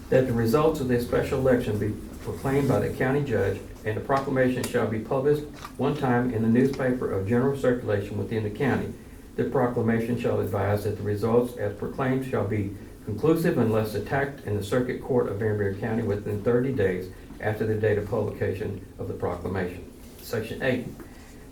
that the results of this special election be proclaimed by the county judge, and the proclamation shall be published one time in the newspaper of general circulation within the county. The proclamation shall advise that the results as proclaimed shall be conclusive unless attacked in the Circuit Court of Van Buren County within 30 days after the date of publication of the proclamation. Section 8,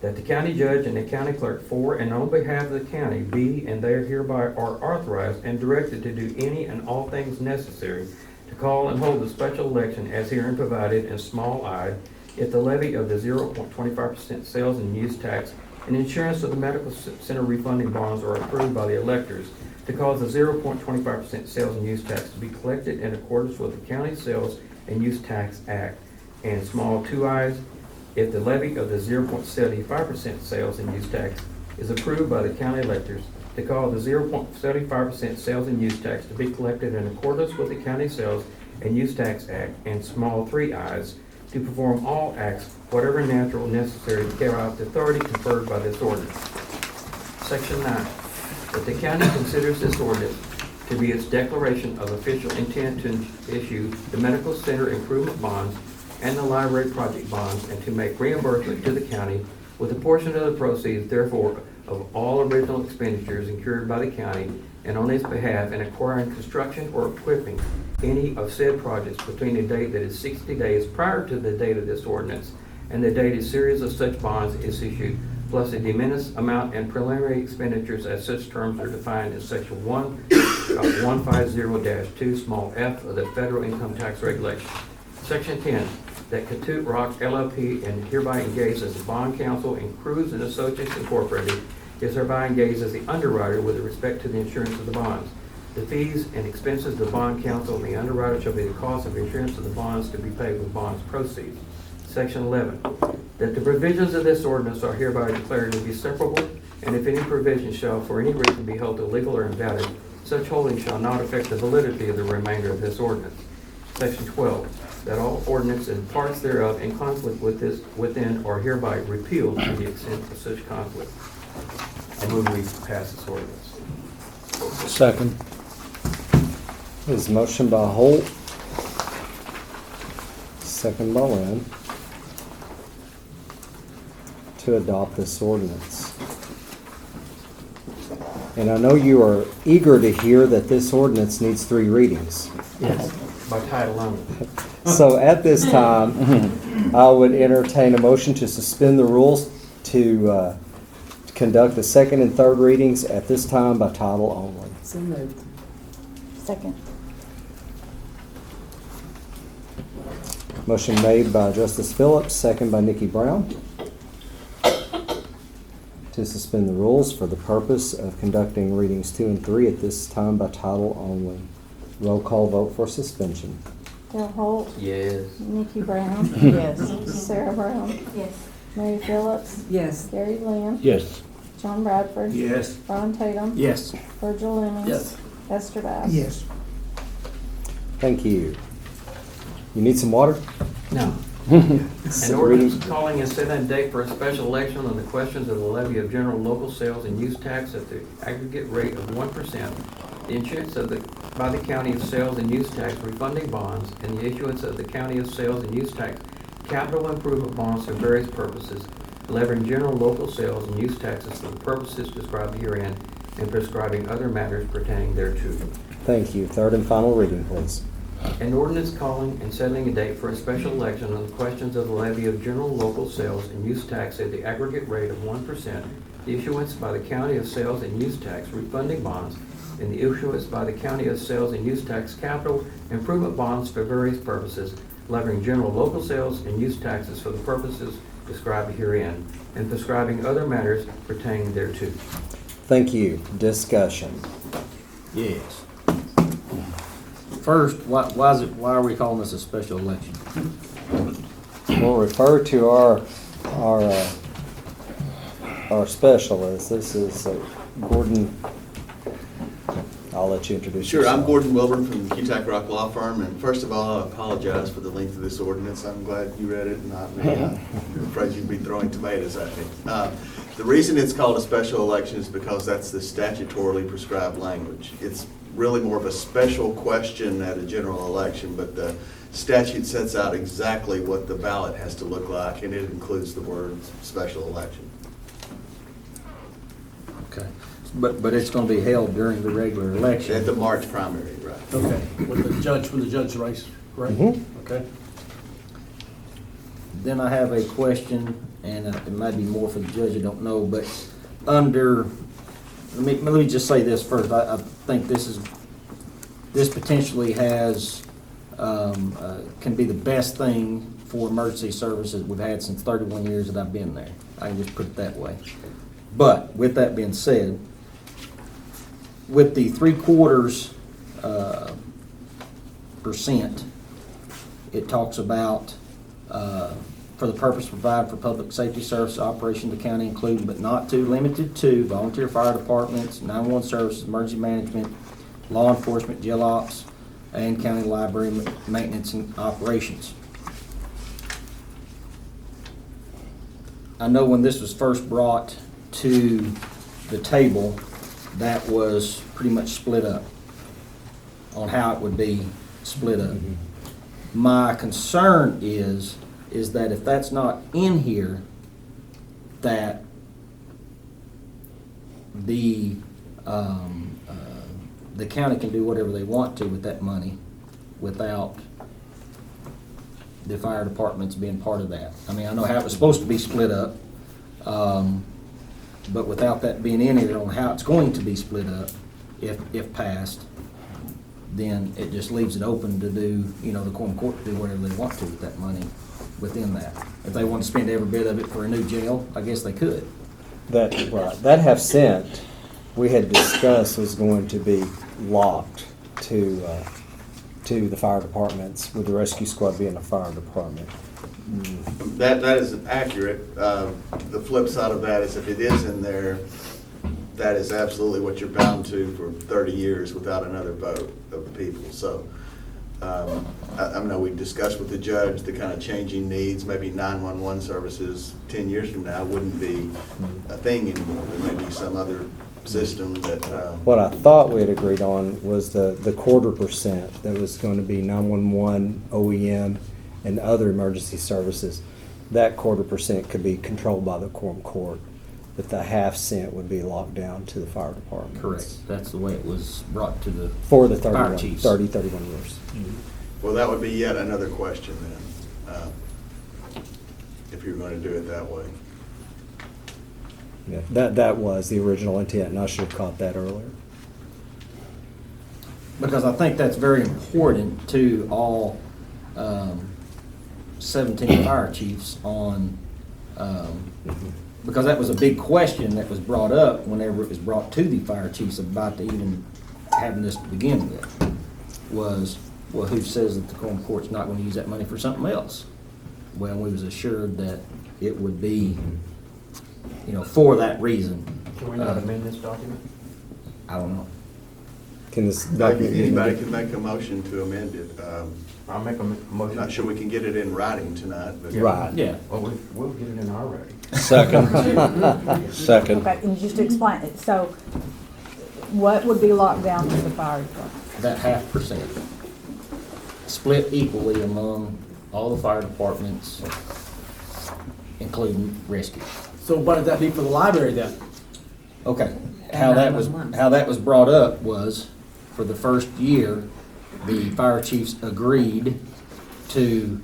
that the county judge and the county clerk for and on behalf of the county be and they hereby are authorized and directed to do any and all things necessary to call and hold the special election as herein provided in small I, if the levy of the 0.25% sales and use tax and insurance of the medical center refunding bonds are approved by the electors, to cause the 0.25% sales and use tax to be collected in accordance with the County Sales and Use Tax Act, and small 2i's, if the levy of the 0.75% sales and use tax is approved by the county electors, to cause the 0.75% sales and use tax to be collected in accordance with the County Sales and Use Tax Act, and small 3i's, to perform all acts, whatever natural necessary to carry out the authority conferred by this ordinance. Section 9, that the county considers this ordinance to be its declaration of official intent to issue the medical center improvement bonds and the library project bonds, and to make reimbursement to the county with a portion of the proceeds, therefore, of all original expenditures incurred by the county and on its behalf in acquiring, construction, or equipping any of said projects between the date that is 60 days prior to the date of this ordinance and the date a series of such bonds is issued, plus a de minimis amount and preliminary expenditures as such terms are defined in section 150-2 small f of the federal income tax regulation. Section 10, that Katut Rock LLP and hereby engaged as the bond counsel and Cruz and Associates Incorporated is hereby engaged as the underwriter with respect to the insurance of the bonds. The fees and expenses of the bond counsel and the underwriter shall be the cost of insurance of the bonds to be paid with bonds proceeds. Section 11, that the provisions of this ordinance are hereby declared to be separable, and if any provision shall for any reason be held illegal or invalid, such holding shall not affect the validity of the remainder of this ordinance. Section 12, that all ordinance and parts thereof in conflict with this within are hereby repealed to the extent of such conflict. I move we pass this ordinance. Second. Is motion by Holt, second by Lynn, to adopt this ordinance. And I know you are eager to hear that this ordinance needs 3 readings. Yes, by title only. So at this time, I would entertain a motion to suspend the rules to conduct the second and third readings at this time by title only. So moved. Second. Motion made by Justice Phillips, second by Nikki Brown, to suspend the rules for the purpose of conducting readings 2 and 3 at this time by title only. Roll call vote for suspension. Dale Holt, Yes. Nikki Brown, Yes. Sarah Brown, Yes. Mary Phillips, Yes. Gary Lynn, Yes. John Bradford, Yes. Ron Tatum, Yes. Virgil Lemmings, Esther Bass. Yes. Thank you. You need some water? No. An ordinance calling and setting a date for a special election on the questions of the levy of general local sales and use tax at the aggregate rate of 1%, the issuance by the county of sales and use tax refunding bonds, and the issuance of the county of sales and use tax capital improvement bonds for various purposes, levying general local sales and use taxes for the purposes described herein, and prescribing other matters pertaining thereto. Thank you. Third and final reading, please. An ordinance calling and setting a date for a special election on the questions of the levy of general local sales and use tax at the aggregate rate of 1%, the issuance by the county of sales and use tax refunding bonds, and the issuance by the county of sales and use tax capital improvement bonds for various purposes, levying general local sales and use taxes for the purposes described herein, and prescribing other matters pertaining thereto. Thank you. Discussion. Yes. First, why are we calling this a special election? We'll refer to our our specialist. This is Gordon. I'll let you introduce Sure, yourself. I'm Gordon Wilburn from the Q-Tech Rock Law Firm, and first of all, I apologize for the length of this ordinance. I'm glad you read it, and I'm afraid you'd be throwing tomatoes at me. The reason it's called a special election is because that's the statutorily prescribed language. It's really more of a special question at a general election, but the statute sets out exactly what the ballot has to look like, and it includes the word special election. Okay. But it's gonna be held during the regular election. At the March primary, right? Okay, with the judge race, right? Mhm. Okay. Then I have a question, and it might be more for the judge, I don't know, but under, let me just say this first. I think this potentially has, can be the best thing for emergency services we've had since 31 years that I've been there. I can just put it that way. But with that being said, with the 3/4%, it talks about, for the purpose provided for public safety service operation of the county, including but not to, limited to volunteer fire departments, 911 services, emergency management, law enforcement, jail ops, and county library maintenance and operations. I know when this was first brought to the table, that was pretty much split up on how it would be split up. My concern is that if that's not in here, that the county can do whatever they want to with that money without the fire departments being part of that. I mean, I know how it was supposed to be split up, but without that being in here on how it's going to be split up, if passed, then it just leaves it open to do, the quorum court to do whatever they want to with that money within that. If they want to spend every bit of it for a new jail, I guess they could. That half cent we had discussed was going to be locked to the fire departments, with the rescue squad being a fire department. That is accurate. The flip side of that is if it is in there, that is absolutely what you're bound to for 30 years without another vote of the people. So I know we discussed with the judge the kind of changing needs. Maybe 911 services 10 years from now wouldn't be a thing anymore. There may be some other system that... What I thought we had agreed on was the 1/4% that was going to be 911, OEM, and other emergency services. That 1/4% could be controlled by the quorum court, but the half cent would be locked down to the fire department. Correct. That's the way it was brought to the For the fire chiefs. 31 years. Well, that would be yet another question then, if you're going to do it that way. Yeah, that was the original intent, and I should have caught that earlier. Because I think that's very important to all 17 fire chiefs on, because that was a big question that was brought up whenever it was brought to the fire chiefs about even having this to begin with, was, well, who says that the quorum court's not going to use that money for something else? Well, we was assured that it would be, for that reason. Can we not amend this document? I don't know. Can this Anybody can make a motion to amend it. I'll make a motion. Not sure we can get it in writing tonight, but... Right. Yeah. Well, we'll get it in already. Second. Second. Okay, and just to explain it, so what would be locked down to the fire department? That 0.5%. Split equally among all the fire departments, including rescue. So what did that be for the library then? Okay, how that was brought up was, for the first year, the fire chiefs agreed to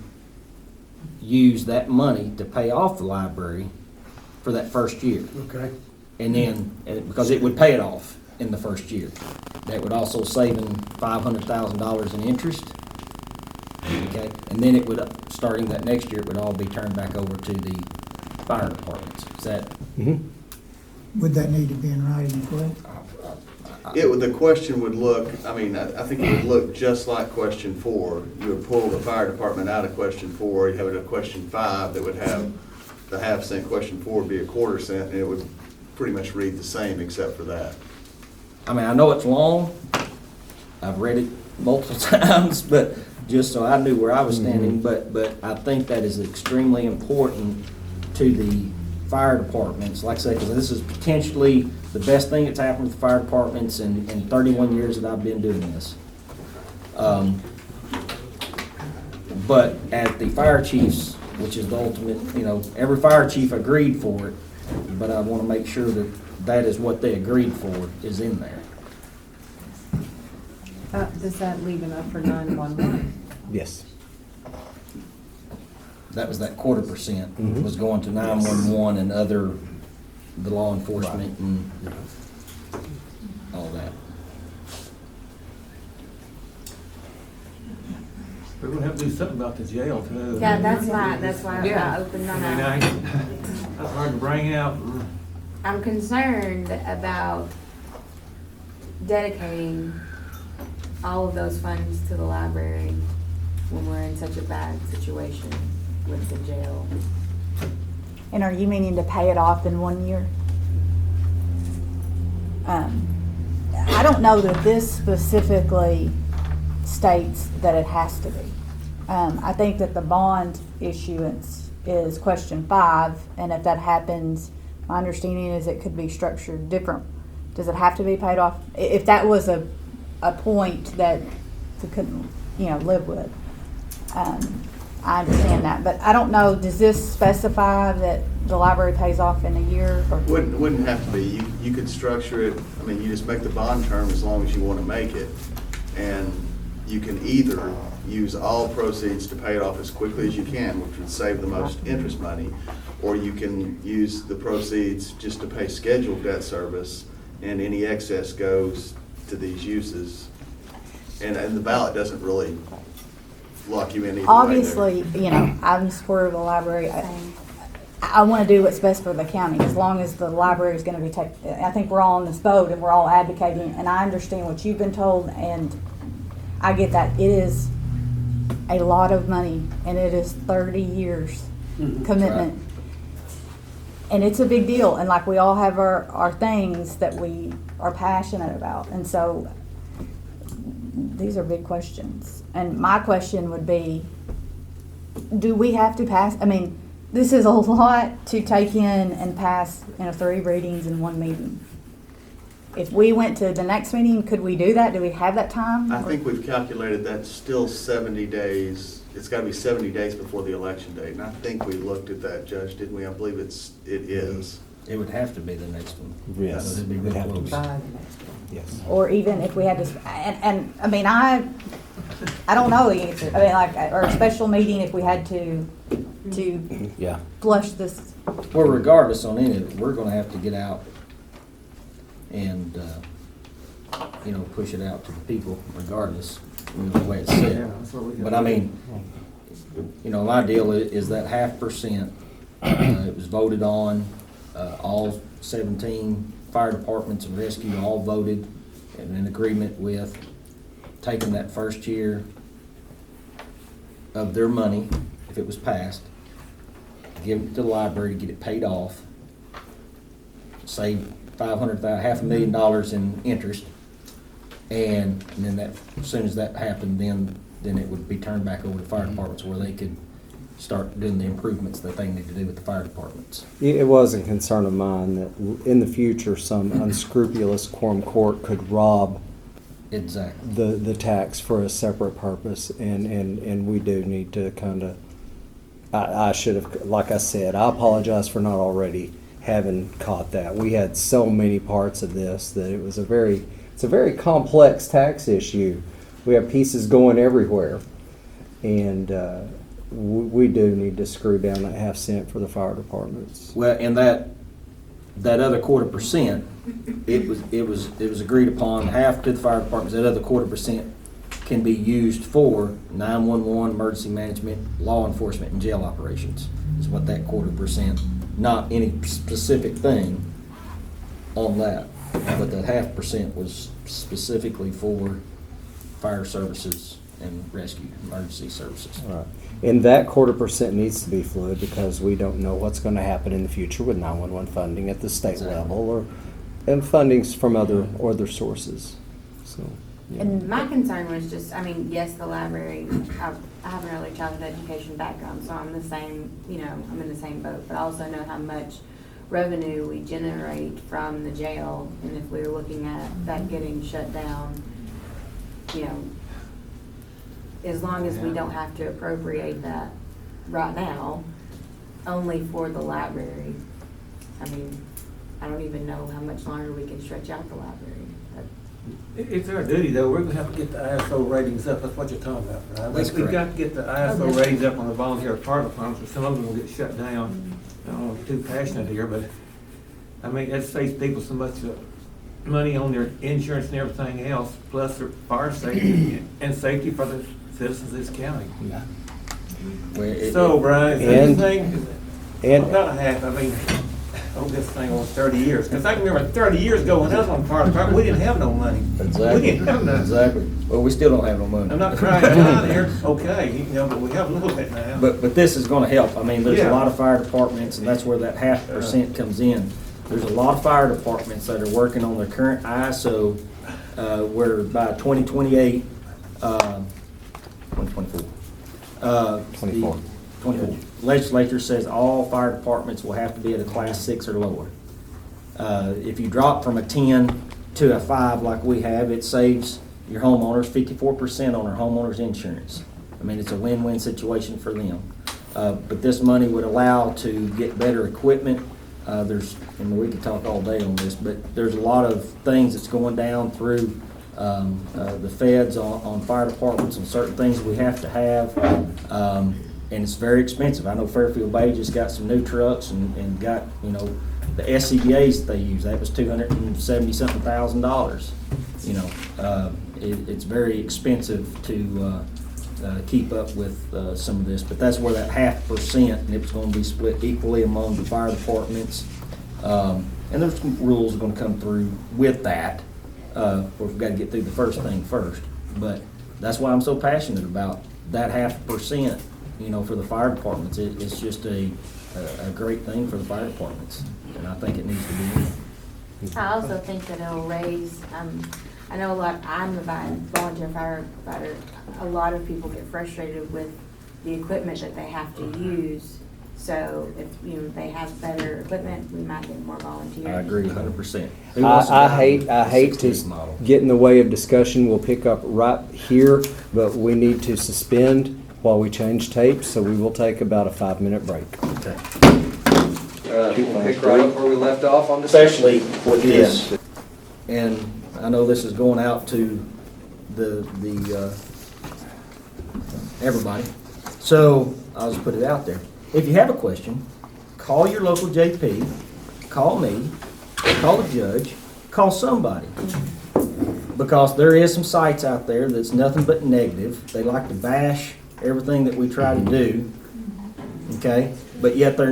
use that money to pay off the library for that first year. Okay. And then, because it would pay it off in the first year. That would also save them $500,000 in interest. Okay, and then it would, starting that next year, it would all be turned back over to the fire departments. Is that? Mm-hmm. Would that need to be in writing as well? The question would look, I think it would look just like question 4. You would pull the fire department out of question 4, you have it at question 5 that would have the half-cent question 4 would be a quarter cent, and it would pretty much read the same except for that. I mean, I know it's long, I've read it multiple times, but just so I knew where I was standing, but I think that is extremely important to the fire departments, like I said, because this is potentially the best thing that's happened with the fire departments in 31 years that I've been doing this. But at the fire chiefs, which is the ultimate, every fire chief agreed for it, but I want to make sure that that is what they agreed for is in there. Does that leave enough for 911? Yes. That was that quarter percent was going to 911 and the law enforcement and all that. We're gonna have to do something about the jail too. Yeah, that's why Yeah. I opened I on mean, that. that's hard to bring out. I'm concerned about dedicating all of those funds to the library when we're in such a bad situation with the jail. And are you meaning to pay it off in 1 year? I don't know that this specifically states that it has to be. I think that the bond issuance is question 5, and if that happens, my understanding is it could be structured different. Does it have to be paid off? If that was a point that we couldn't, live with, I understand that, but I don't know, does this specify that the library pays off in a year? Or? Wouldn't have to be. You could structure it, I mean, you just make the bond term as long as you want to make it. And you can either use all proceeds to pay it off as quickly as you can, which would save the most interest money, or you can use the proceeds just to pay scheduled debt service, and any excess goes to these uses. And the ballot doesn't really lock you in either Obviously, way there. I'm supportive of the library. I want to do what's best for the county, as long as the library is going to be taken. I think we're all in this boat and we're all advocating, and I understand what you've been told, and I get that. It is a lot of money, and it is 30 years commitment. Right. And it's a big deal, and like we all have our things that we are passionate about, and so these are big questions. And my question would be, do we have to pass, this is a lot to take in and pass 3 readings in 1 meeting. If we went to the next meeting, could we do that? Do we have that time? I think we've calculated that's still 70 days. It's got to be 70 days before the election date. And I think we looked at that, Judge, didn't we? I believe it is. It would have to be the next one. Yes. It'd be It'd real have to close. be. Yes. Or even if we had to, I don't know the answer. Or a special meeting if we had to Yeah. flush this. Well, regardless on any of it, we're gonna have to get out and, push it out to the people regardless, the way it's Yeah, set. that's what we got. But my deal is that 0.5%, it was voted on, all 17 fire departments and rescue all voted and in agreement with taking that first year of their money, if it was passed, give it to the library to get it paid off, save $500,000 in interest, and then that, as soon as that happened, then it would be turned back over to fire departments where they could start doing the improvements that they need to do with the fire departments. It was a concern of mine that in the future, some unscrupulous quorum court could rob Exactly. the tax for a separate purpose, and we do need to kind of, I should have, like I said, I apologize for not already having caught that. We had so many parts of this that it's a very complex tax issue. We have pieces going everywhere, and we do need to screw down that 0.5 cent for the fire departments. Well, and that other 0.25%, it was agreed upon, half to the fire departments, that other 0.25% can be used for 911, emergency management, law enforcement, and jail operations, is what that 0.25%, not any specific thing on that, but that 0.5% was specifically for fire services and rescue, emergency services. All right. And that 1/4% needs to be fluid because we don't know what's going to happen in the future with 911 funding at the state Exactly. level and fundings from other sources. So, yeah. And my concern was just, I mean, yes, the library, I have an early childhood education background, so I'm the same, I'm in the same boat. But I also know how much revenue we generate from the jail, and if we were looking at that getting shut down, as long as we don't have to appropriate that right now, only for the library. I mean, I don't even know how much longer we can stretch out the library. It's our duty, though, we're gonna have to get the ISO ratings up, that's what you're talking about, right? That's We've got correct. to get the ISO Okay. ratings up on the volunteer fire departments, or some of them will get shut down. I don't want to be too passionate here, but, I mean, that saves people so much money on their insurance and everything else, plus their fire safety and safety for the citizens of this county. So, Brian, is there anything, about a half, I mean, this thing was 30 years, because I can remember 30 years ago when I was on the fire department, we didn't have no money. Exactly. We didn't have none. Exactly. Well, we still don't have no money. I'm not crying down here, okay, but we have a little bit now. But this is gonna help. I mean, there's a Yeah. lot of fire departments, and that's where that 0.5% comes in. There's a lot of fire departments that are working on their current ISO, where by 2028, 2024. 24. 24. Legislature says all fire departments will have to be at a class 6 or lower. If you drop from a 10 to a 5 like we have, it saves your homeowners 54% on our homeowners insurance. I mean, it's a win-win situation for them. But this money would allow to get better equipment. We could talk all day on this, but there's a lot of things that's going down through the feds on fire departments and certain things we have to have. And it's very expensive. I know Fairfield Bay just got some new trucks and got, the SCBA's that they use, that was $270-something thousand. It's very expensive to keep up with some of this, but that's where that 0.5%, and it's gonna be split equally among the fire departments. And there's some rules gonna come through with that. We've gotta get through the first thing first. But that's why I'm so passionate about that 0.5%, for the fire departments. It's just a great thing for the fire departments, and I think it needs to be. I also think that it'll raise, I know I'm a volunteer firefighter, a lot of people get frustrated with the equipment that they have to use. So if, they have better equipment, we might get more volunteers. I agree 100%. I hate to get in the way of discussion. We'll pick up right here, but we need to suspend while we change tapes, so we will take about a 5-minute break. Okay. Pick right up where we left off on Especially with this. And I know this is going out to the everybody. So I'll just put it out there. If you have a question, call your local JP, call me, call the judge, call somebody. Because there is some sites out there that's nothing but negative. They like to bash everything that we try to do, okay? But yet they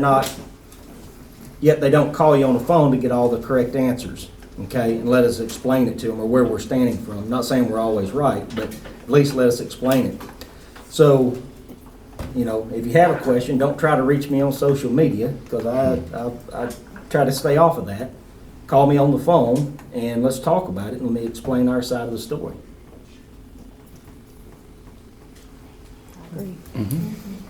don't call you on the phone to get all the correct answers, okay? And let us explain it to them, or where we're standing from. I'm not saying we're always right, but at least let us explain it. So, if you have a question, don't try to reach me on social media, because I try to stay off of that. Call me on the phone, and let's talk about it, and let me explain our side of the story.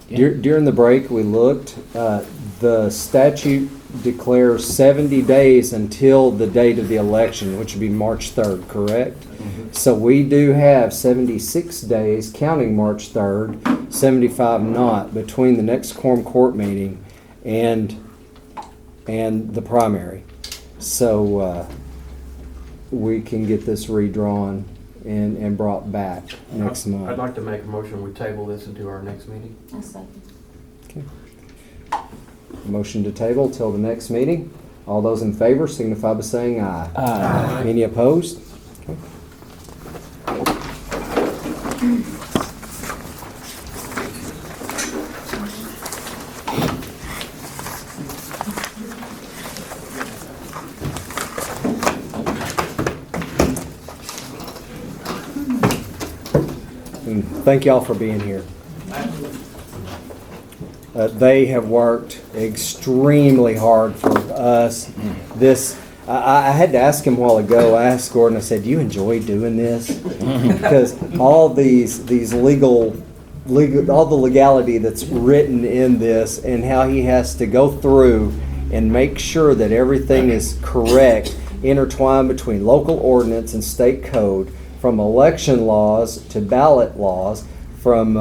During the break, we looked. The statute declares 70 days until the date of the election, which would be March 3rd, correct? Mm-hmm. So we do have 76 days, counting March 3rd, 75 not, between the next quorum court meeting and the primary. So we can get this redrawn and brought back next month. I'd like to make a motion, we table this into our next meeting. A second. Okay. Motion to table till the next meeting. All those in favor signify by saying aye. Aye. Any opposed? Okay. And thank y'all for being here. They have worked extremely hard for us. I had to ask him a while ago. I asked Gordon, I said, do you enjoy doing this? Because all these legal, all the legality that's written in this and how he has to go through and make sure that everything is correct, intertwined between local ordinance and state code, from election laws to ballot laws, from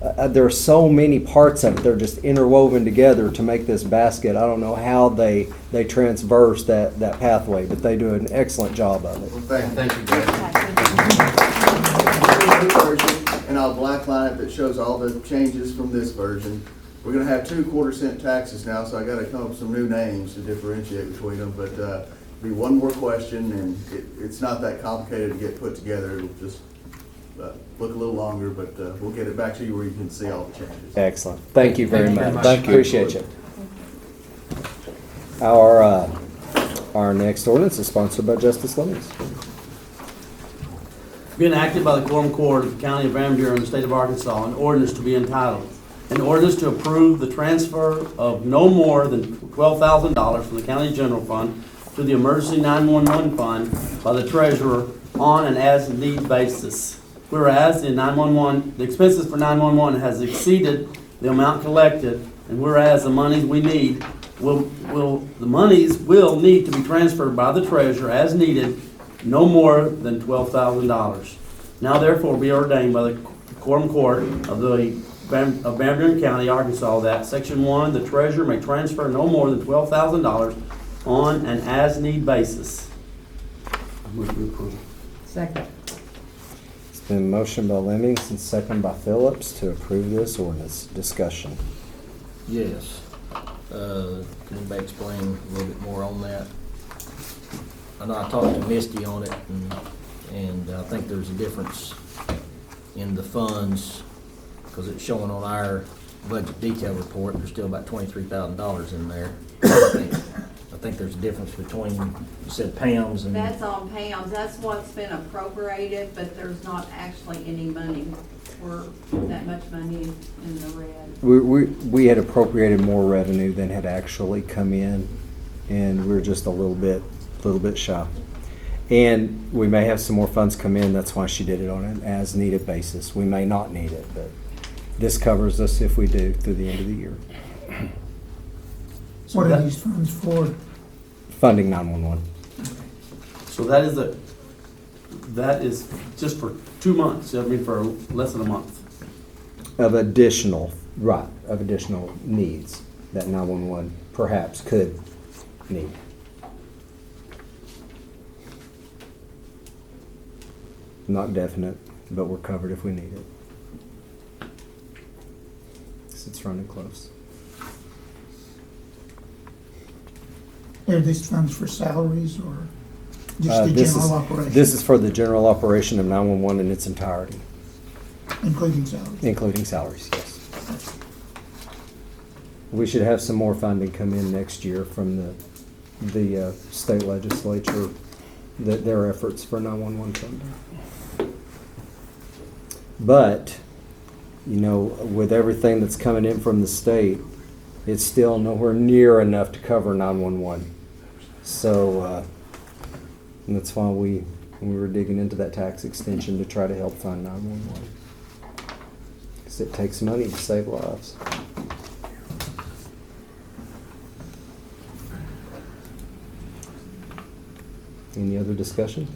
there are so many parts of it. They're just interwoven together to make this basket. I don't know how they transverse that pathway, but they do an excellent job of it. Well, thank you, Dad. And I'll blackline it that shows all the changes from this version. We're gonna have 2 quarter-cent taxes now, so I gotta come up with some new names to differentiate between them, but be one more question, and it's not that complicated to get put together. It'll just look a little longer, but we'll get it back to you where you can see all the changes. Excellent. Thank you very much. Thank you. Appreciate you. Our next ordinance is sponsored by Justice Lemons. Be enacted by the Quorum Court of the County of Van Buren, State of Arkansas, an ordinance to be entitled, an ordinance to approve the transfer of no more than $12,000 from the county general fund to the emergency 911 fund by the treasurer on an as-need basis. Whereas the expenses for 911 has exceeded the amount collected, and whereas the monies we need will need to be transferred by the treasurer as needed, no more than $12,000. Now therefore be ordained by the Quorum Court of Van Buren County, Arkansas, that Section 1, the treasurer may transfer no more than $12,000 on an as-need basis. I move to approve. Second. It's been motioned by Lemmings and seconded by Phillips to approve this ordinance. Discussion. Yes. Can anybody explain a little bit more on that? I know I talked to Misty on it, and I think there's a difference in the funds, because it's showing on our budget detail report, there's still about $23,000 in there. I think there's a difference between, you said Pam's and. That's on Pam's, that's what's been appropriated, but there's not actually any money, or that much money in the red. We had appropriated more revenue than had actually come in, and we're just a little bit shy. And we may have some more funds come in. That's why she did it on an as-needed basis. We may not need it, but this covers us if we do through the end of the year. What are these funds for? Funding 911. So that is just for 2 months, I mean, for less than a month. Of additional needs that 911 perhaps could need. Not definite, but we're covered if we need it. 'Cause it's running close. Are these funds for salaries or just the general operation? This is for the general operation of 911 in its entirety. Including salaries? Including salaries, yes. We should have some more funding come in next year from the state legislature, their efforts for 911 funding. But, with everything that's coming in from the state, it's still nowhere near enough to cover 911. So, and that's why we were digging into that tax extension to try to help fund 911. Because it takes money to save lives. Any other discussion?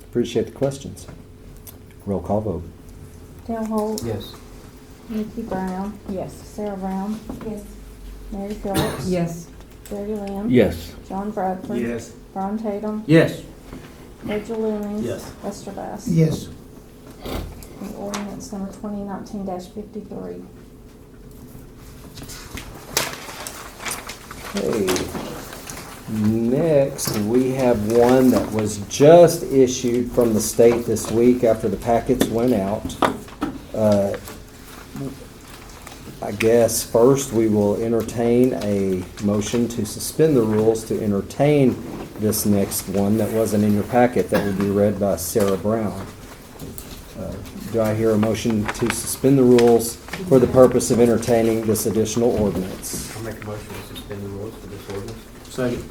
Appreciate the questions. Roll call vote. Dale Holt. Yes. Nikki Brown. Yes. Sarah Brown. Yes. Mary Phillips. Yes. Jerry Lynn. Yes. John Bradford. Yes. Ron Tatum. Yes. Rachel Lemmings. Yes. Lester Bass. Yes. And ordinance number 2019-53. Okay. Next, we have one that was just issued from the state this week after the packets went out. I guess first we will entertain a motion to suspend the rules to entertain this next one that wasn't in your packet that will be read by Sarah Brown. Do I hear a motion to suspend the rules for the purpose of entertaining this additional ordinance? I'll make a motion to suspend the rules for this ordinance. Second.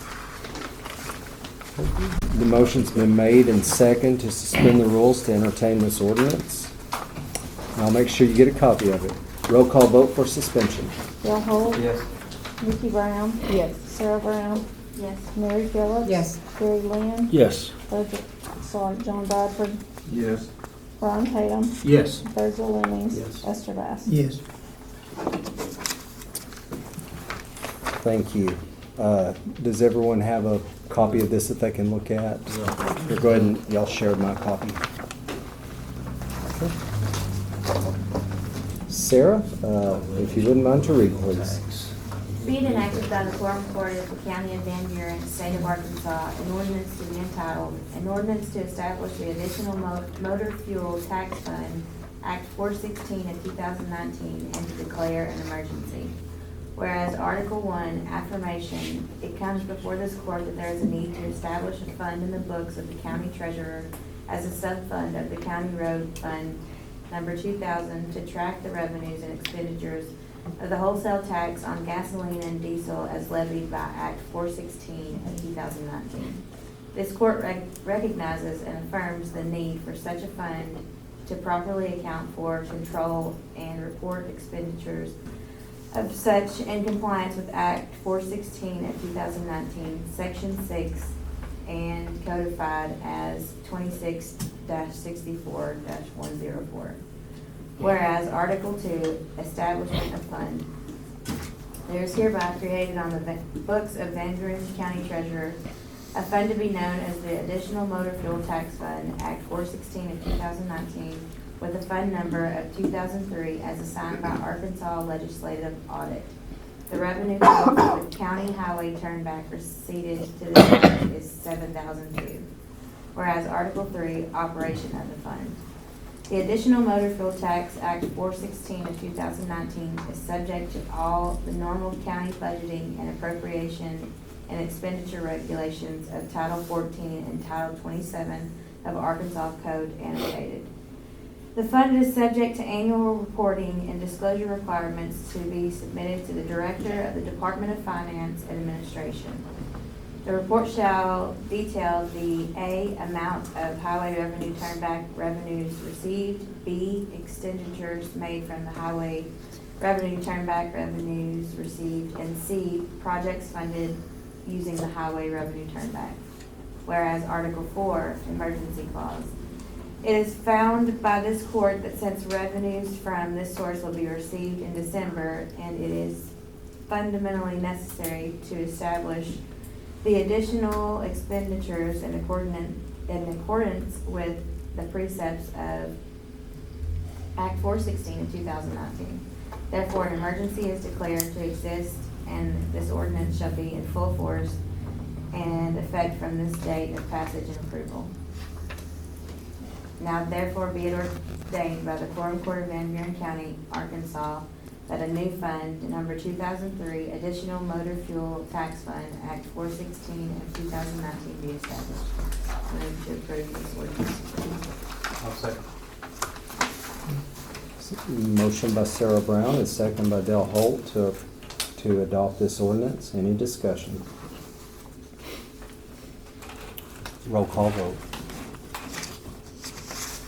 The motion's been made and second to suspend the rules to entertain this ordinance. And I'll make sure you get a copy of it. Roll call vote for suspension. Dale Holt. Yes. Nikki Brown. Yes. Sarah Brown. Yes. Mary Phillips. Yes. Gary Lynn. Yes. John Bradford. Yes. Ron Tatum. Yes. Virgil Lemmings. Yes. Esther Bass. Yes. Thank you. Does everyone have a copy of this that they can look at? Here, go ahead and y'all share my copy. Okay. Sarah, if you wouldn't mind to read, please. Be it enacted by the Quorum Court of the County of Van Buren, State of Arkansas, an ordinance to be entitled, an ordinance to establish the additional motor fuel tax fund, Act 416 of 2019, and to declare an emergency. Whereas Article 1, affirmation, it comes before this court that there is a need to establish a fund in the books of the county treasurer as a sub-fund of the county road fund number 2000 to track the revenues and expenditures of the wholesale tax on gasoline and diesel as levied by Act 416 of 2019. This court recognizes and affirms the need for such a fund to properly account for, control, and report expenditures of such in compliance with Act 416 of 2019, Section 6, and codified as 26-64-104. Whereas Article 2, establishment of fund, there is hereby created on the books of Van Buren County Treasurer a fund to be known as the Additional Motor Fuel Tax Fund, Act 416 of 2019, with a fund number of 2003 as assigned by Arkansas Legislative Audit. The revenue for the county highway turnback receipted to the county is $7,002. Whereas Article 3, operation of the fund. The Additional Motor Fuel Tax Act 416 of 2019 is subject to all the normal county budgeting and appropriation and expenditure regulations of Title 14 and Title 27 of Arkansas Code annotated. The fund is subject to annual reporting and disclosure requirements to be submitted to the Director of the Department of Finance and Administration. The report shall detail the A, amount of highway revenue turnback revenues received, B, expenditures made from the highway revenue turnback revenues received, and C, projects funded using the highway revenue turnback. Whereas Article 4, emergency clause. It is found by this court that since revenues from this source will be received in December, and it is fundamentally necessary to establish the additional expenditures in accordance with the precepts of Act 416 of 2019. Therefore, an emergency is declared to exist, and this ordinance shall be in full force and effect from this date of passage and approval. Now therefore be it ordained by the Quorum Court of Van Buren County, Arkansas, that a new fund, number 2003, Additional Motor Fuel Tax Fund, Act 416 of 2019 be established. Move to approve this ordinance. I'll second. Motion by Sarah Brown and second by Dale Holt to adopt this ordinance. Any discussion? Roll call vote.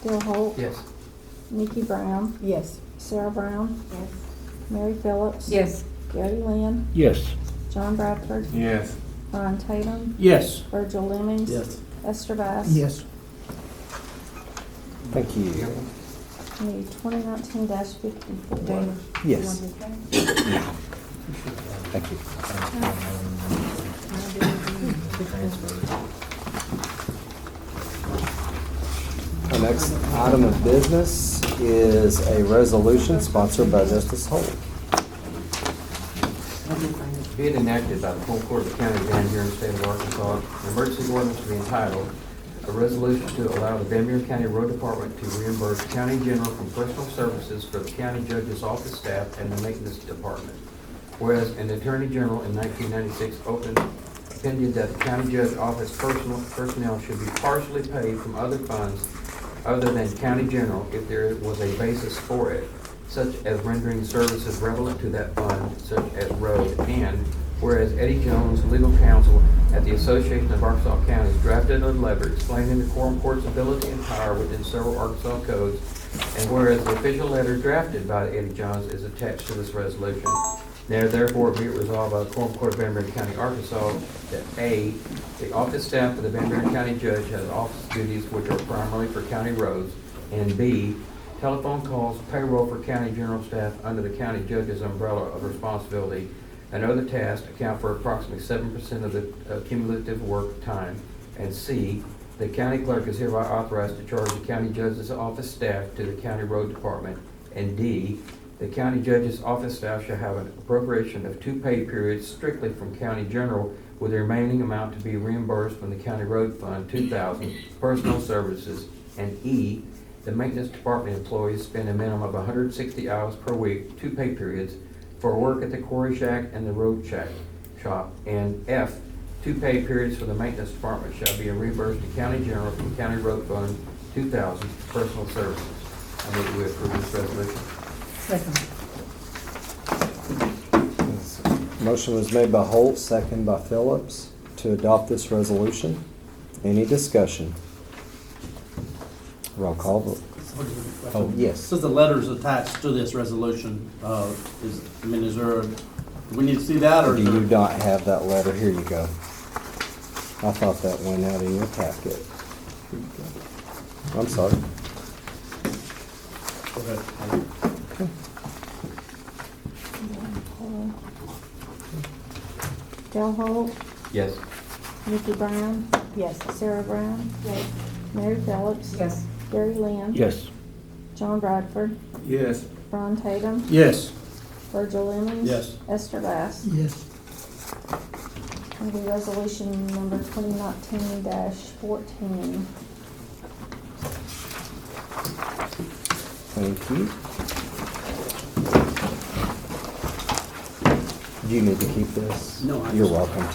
Dale Holt. Yes. Nikki Brown. Yes. Sarah Brown. Yes. Mary Phillips. Yes. Gary Lynn. Yes. John Bradford. Yes. Ron Tatum. Yes. Virgil Lemmings. Yes. Esther Bass. Yes. Thank you. Need 2019-54. Dana. Yes. Thank you. Our next item of business is a resolution sponsored by Justice Holt. Be it enacted by the full court of the county of Van Buren, state of Arkansas, an emergency ordinance to be entitled, a resolution to allow the Van Buren County Road Department to reimburse county general from personal services for the county judge's office staff and the maintenance department. Whereas an attorney general in 1996 opened opinion that the county judge office personnel should be partially paid from other funds other than county general if there was a basis for it, such as rendering services relevant to that fund, such as road. And whereas Eddie Jones, legal counsel at the Association of Arkansas Counties, drafted a letter explaining the quorum court's ability and power within several Arkansas codes, and whereas the official letter drafted by Eddie Jones is attached to this resolution. Now therefore be it resolved by the Quorum Court of Van Buren County, Arkansas, that A, the office staff of the Van Buren County Judge has office duties which are primarily for county roads, and B, telephone calls, payroll for county general staff under the county judge's umbrella of responsibility, and other tasks account for approximately 7% of the cumulative work time. And C, the county clerk is hereby authorized to charge the county judge's office staff to the county road department. And D, the county judge's office staff shall have an appropriation of 2 pay periods strictly from county general, with the remaining amount to be reimbursed from the county road fund, 2,000, personal services. And E, the maintenance department employees spend a minimum of 160 hours per week, 2 pay periods, for work at the quarry shack and the road shack shop. And F, 2 pay periods for the maintenance department shall be reimbursed to county general from county road fund, 2,000, personal services. I move we approve this resolution. Second. Motion was made by Holt, second by Phillips, to adopt this resolution. Any discussion? Roll call vote. Oh, yes. Since the letter's attached to this resolution, is there, do we need to see that, or Do is you there? not have that letter? Here you go. I thought that went out in your packet. Here you go. I'm sorry. Go ahead. Dale Holt, Yes. Nikki Brown, Yes. Sarah Brown, Mary Phillips, Yes. Gary Lynn, Yes. John Bradford, Yes. Ron Tatum, Yes. Virgil Emmons. Yes. Esther Bass. Yes. Under resolution number 2019-14. Thank you. Do you need to keep this? No, I You're just- welcome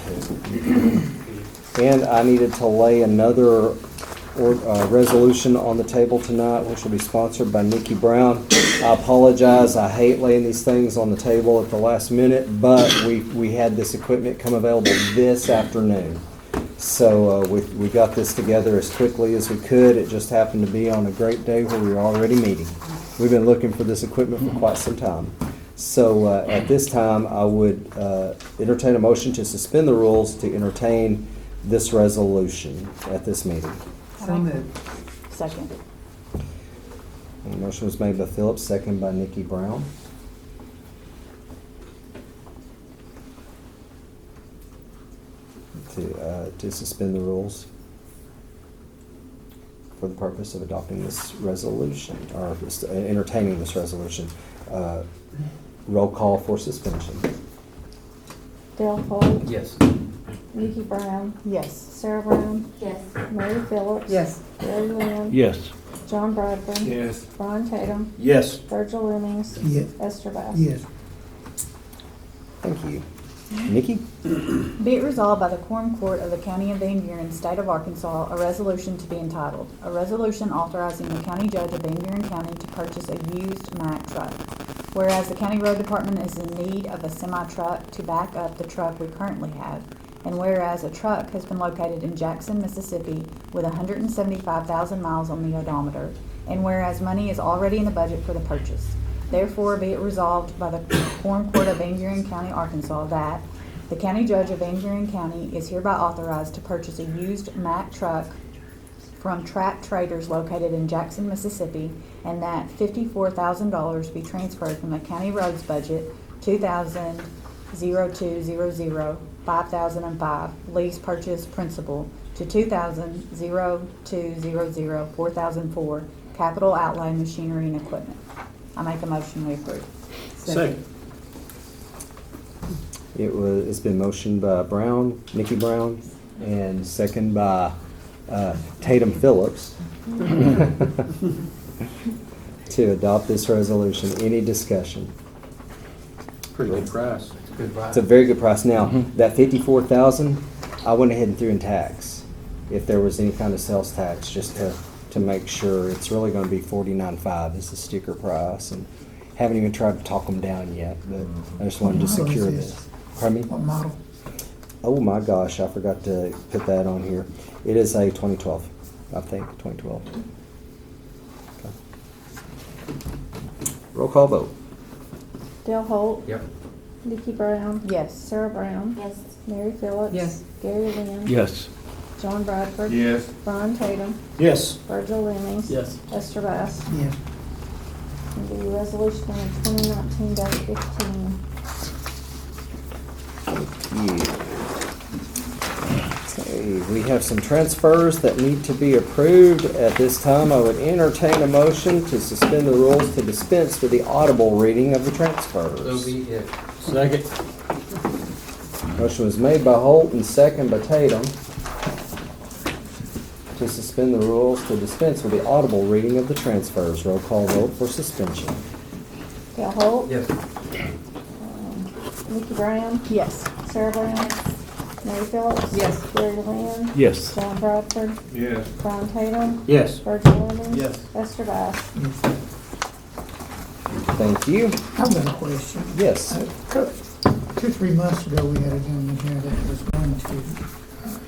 to. And I needed to lay another resolution on the table tonight, which will be sponsored by Nikki Brown. I apologize, I hate laying these things on the table at the last minute, but we had this equipment come available this afternoon. So we got this together as quickly as we could. It just happened to be on a great day where we were already meeting. We've been looking for this equipment for quite some time. So at this time, I would entertain a motion to suspend the rules to entertain this resolution at this meeting. So moved. Second. And the motion was made by Phillips, second by Nikki Brown. To suspend the rules for the purpose of adopting this resolution, or entertaining this resolution. Roll call for suspension. Dale Holt, Yes. Nikki Brown, Yes. Sarah Brown, Yes. Mary Phillips. Yes. Gary Lynn. Yes. John Bradford. Yes. Ron Tatum, Yes. Virgil Emmons. Yes. Esther Bass. Yes. Thank you. Nikki? Be it resolved by the Quorum Court of the County of Van Buren, State of Arkansas, a resolution to be entitled, a resolution authorizing the County Judge of Van Buren County to purchase a used Mack truck. Whereas the County Road Department is in need of a semi-truck to back up the truck we currently have, and whereas a truck has been located in Jackson, Mississippi with 175,000 miles on the odometer, and whereas money is already in the budget for the purchase. Therefore, be it resolved by the Quorum Court of Van Buren County, Arkansas, that the County Judge of Van Buren County is hereby authorized to purchase a used Mack truck from Track Traders located in Jackson, Mississippi, and that $54,000 be transferred from the county roads budget 2000-0200-5005 lease purchase principal to 2000-0200 4004 capital outlay machinery and equipment. I make a motion we approve. Second. It's been motioned by Brown, Nikki Brown, and second by Tatum Phillips to adopt this resolution. Any discussion? Pretty good price. It's a good ride. It's a very good price. Now, that $54,000, I went ahead and threw in tax. If there was any kind of sales tax, just to to make sure. It's really gonna be $49.5 is the sticker price, and haven't even tried to talk them down yet, but I just wanted to What model is secure this? this. Pardon me? What model? Oh my gosh, I forgot to put that on here. It is a 2012, I think, 2012. Okay. Roll call vote. Dale Holt. Yep. Vicki Brown. Yes. Sarah Brown. Yes. Mary Phillips. Yes. Gary Lynn. Yes. John Bradford. Yes. Ron Tatum. Yes. Virgil Lemmings. Yes. Esther Bass. Yes. And the resolution on 2019-15. Okay, we have some transfers that need to be approved. At this time, I would entertain a motion to suspend the rules to dispense with the audible reading of the transfers. So be it. Second. Motion was made by Holt and second by Tatum to suspend the rules to dispense with the audible reading of the transfers. Roll call vote for suspension. Dale Holt. Yes. Vicki Brown. Yes. Sarah Brown. Mary Phillips. Yes. Gary Lynn. Yes. John Bradford. Yes. Ron Tatum. Yes. Virgil Lemmings. Yes. Esther Bass. Thank you. I've got a question. Yes. 2-3 months ago, we had a gentleman here that was going to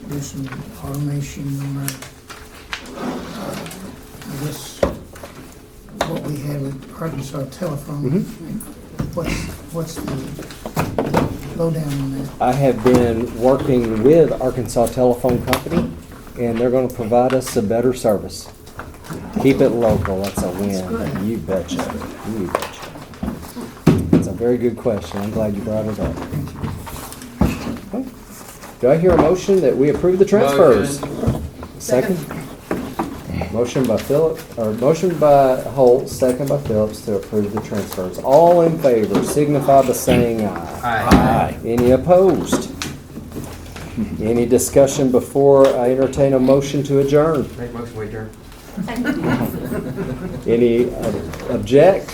do some automation on our, I guess, what we had with Arkansas Telephone. What's the lowdown on that? I have been working with Arkansas Telephone Company, and they're going to provide us a better service. Keep it local, that's a win. good. You betcha. You betcha. It's a very good question. I'm glad you brought it up. Okay. Do I hear a motion that we approve the transfers? Second? Motion by motion by Holt, second by Phillips to approve the transfers. All in favor signify by saying aye. Aye. Any opposed? Any discussion before I entertain a motion to adjourn? Make motion to adjourn. Any object?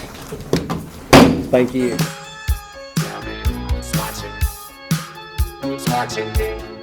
Thank you. Who's watching? Who's watching me?